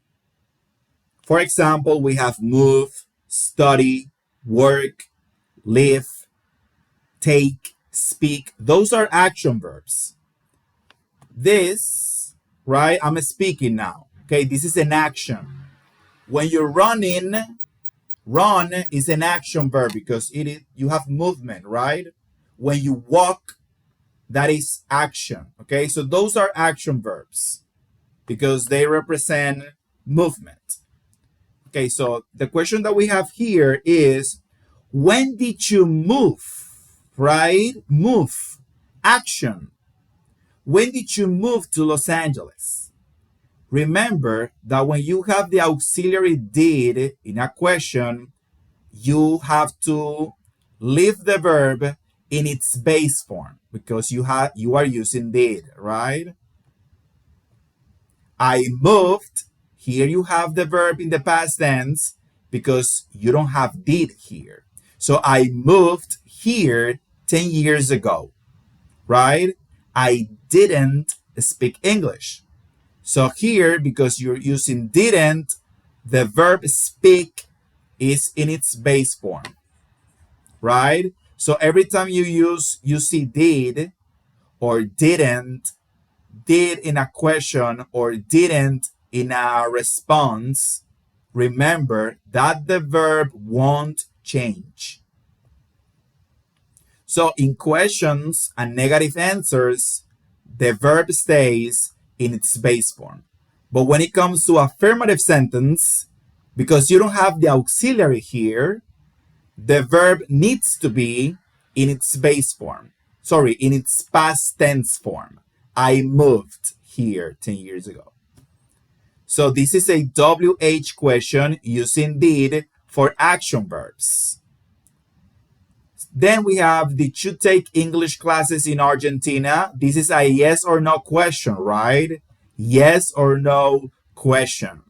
For example, we have move, study, work, live, take, speak. Those are action verbs. This, right, I'm speaking now. Okay, this is an action. When you're running, run is an action verb because you have movement, right? When you walk, that is action. Okay, so those are action verbs because they represent movement. Okay, so the question that we have here is, when did you move? Right? Move. Action. When did you move to Los Angeles? Remember that when you have the auxiliary did in a question, you have to leave the verb in its base form because you are using did, right? I moved. Here you have the verb in the past tense because you don't have did here. So I moved here 10 years ago, right? I didn't speak English. So here, because you're using didn't, the verb speak is in its base form, right? So every time you see did or didn't, did in a question or didn't in a response, remember that the verb won't change. So in questions and negative answers, the verb stays in its base form. But when it comes to affirmative sentence, because you don't have the auxiliary here, the verb needs to be in its base form. Sorry, in its past tense form. I moved here 10 years ago. So this is a WH question using did for action verbs. Then we have, did you take English classes in Argentina? This is a yes or no question, right? Yes or no question.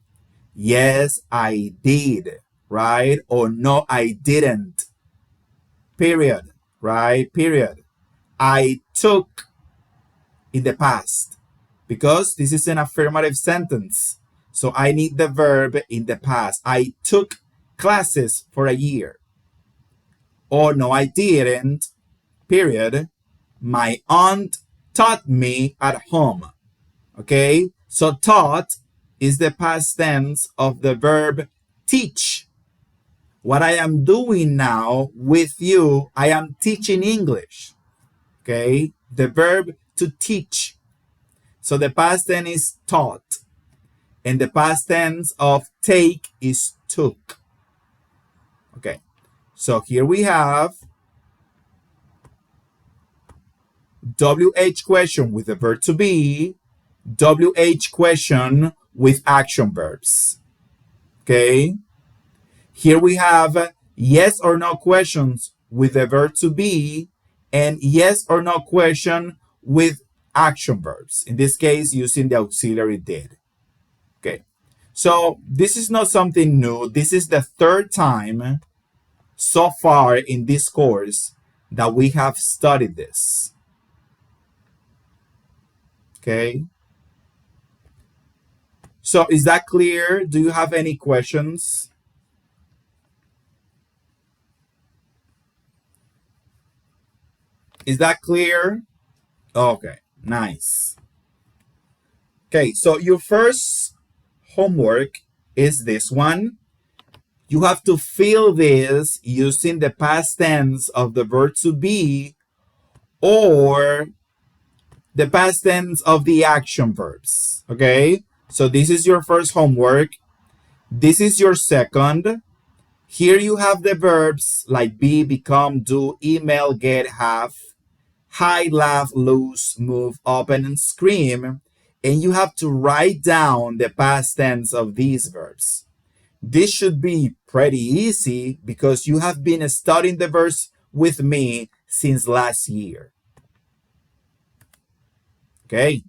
Yes, I did, right? Or no, I didn't. Period, right? Period. I took in the past because this is an affirmative sentence. So I need the verb in the past. I took classes for a year. Or no, I didn't. Period. My aunt taught me at home. Okay? So taught is the past tense of the verb teach. What I am doing now with you, I am teaching English. Okay? The verb to teach. So the past tense is taught. And the past tense of take is took. Okay. So here we have WH question with the verb to be, WH question with action verbs. Okay. Here we have yes or no questions with the verb to be and yes or no question with action verbs. In this case, using the auxiliary did. Okay. So this is not something new. This is the third time so far in this course that we have studied this. Okay. So is that clear? Do you have any questions? Is that clear? Okay, nice. Okay, so your first homework is this one. You have to fill this using the past tense of the verb to be or the past tense of the action verbs. Okay, so this is your first homework. This is your second. Here you have the verbs like be, become, do, email, get, have, hide, laugh, lose, move, open, and scream. And you have to write down the past tense of these verbs. This should be pretty easy because you have been studying the verbs with me since last year. Okay,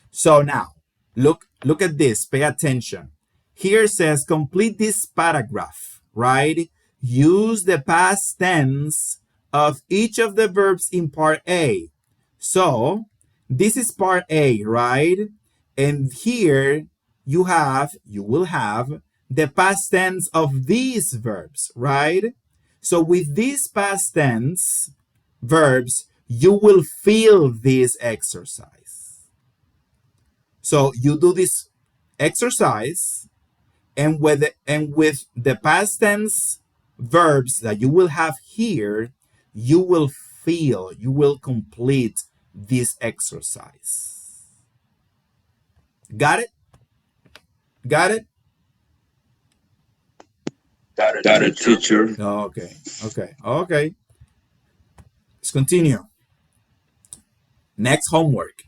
so now look at this, pay attention. Here it says complete this paragraph, right? Use the past tense of each of the verbs in part A. So this is part A, right? And here you will have the past tense of these verbs, right? So with these past tense verbs, you will feel this exercise. So you do this exercise, and with the past tense verbs that you will have here, you will complete this exercise. Got it? Got it? Got it, teacher. Okay, okay. Let's continue. Next homework.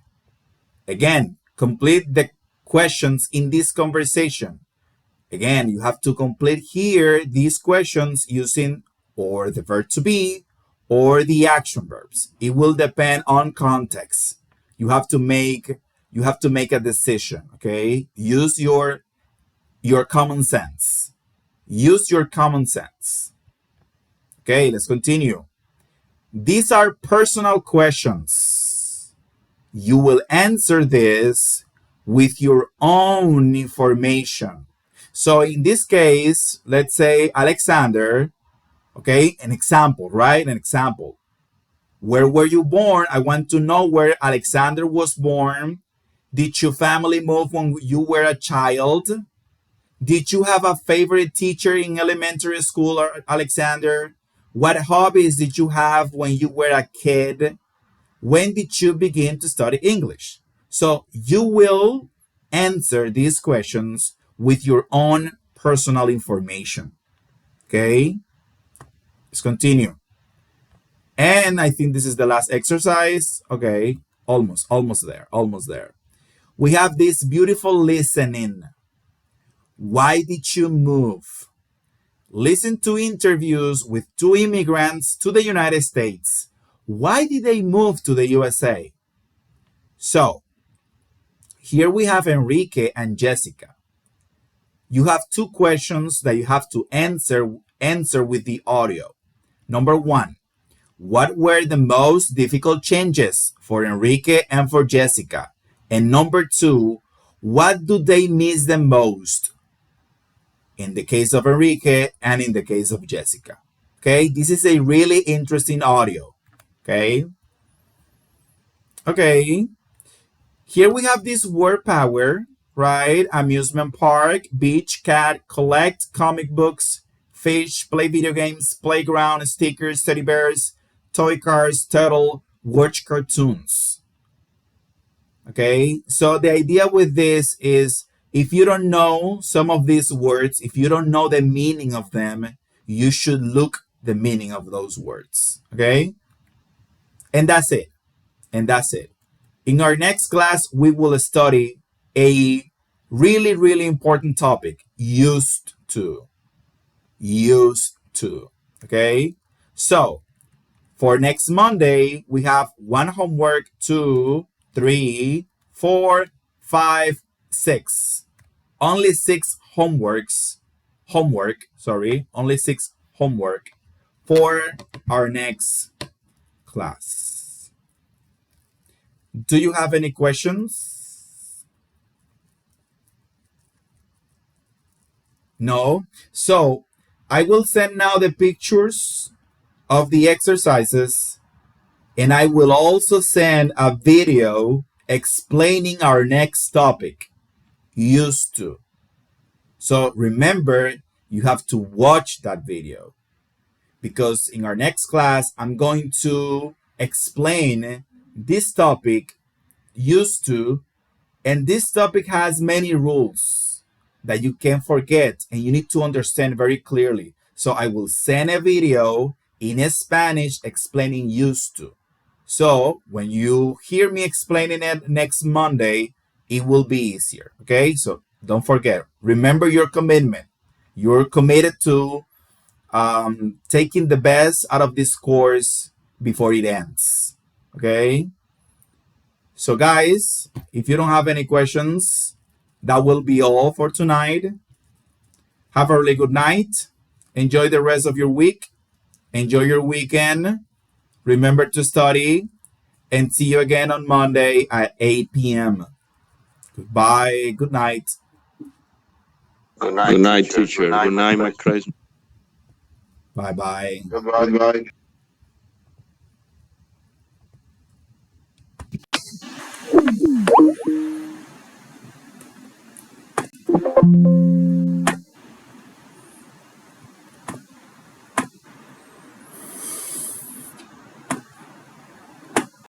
Again, complete the questions in this conversation. Again, you have to complete here these questions using or the verb to be or the action verbs. It will depend on context. You have to make a decision, okay? Use your common sense. Use your common sense. Okay, let's continue. These are personal questions. You will answer this with your own information. So in this case, let's say Alexander, okay, an example, right? An example. Where were you born? I want to know where Alexander was born. Did your family move when you were a child? Did you have a favorite teacher in elementary school, Alexander? What hobbies did you have when you were a kid? When did you begin to study English? So you will answer these questions with your own personal information. Okay? Let's continue. And I think this is the last exercise. Okay, almost there. We have this beautiful listening. Why did you move? Listen to interviews with two immigrants to the United States. Why did they move to the USA? So, here we have Enrique and Jessica. You have two questions that you have to answer with the audio. Number one, what were the most difficult changes for Enrique and for Jessica? And number two, what do they miss the most in the case of Enrique and in the case of Jessica? Okay, this is a really interesting audio. Okay. Okay. Here we have this word power, right? Amusement park, beach, cat, collect, comic books, fish, play video games, playground, stickers, teddy bears, toy cars, turtle, watch cartoons. Okay, so the idea with this is if you don't know some of these words, if you don't know the meaning of them, you should look the meaning of those words. Okay, and that's it. And that's it. In our next class, we will study a really, really important topic, used to. Used to. Okay? So, for next Monday, we have one homework, 2, 3, 4, 5, 6. Only 6 only 6 homework for our next class. Do you have any questions? No? So I will send now the pictures of the exercises, and I will also send a video explaining our next topic, used to. So remember, you have to watch that video because in our next class, I'm going to explain this topic, used to, and this topic has many rules that you can't forget and you need to understand very clearly. So I will send a video in Spanish explaining used to. So when you hear me explaining it next Monday, it will be easier. Okay? So don't forget. Remember your commitment. You're committed to taking the best out of this course before it ends. Okay? So guys, if you don't have any questions, that will be all for tonight. Have a really good night. Enjoy the rest of your week. Enjoy your weekend. Remember to study and see you again on Monday at 8 p.m. Goodbye. Good night. Good night, teacher. Good night, my Christ. Bye-bye. Goodbye.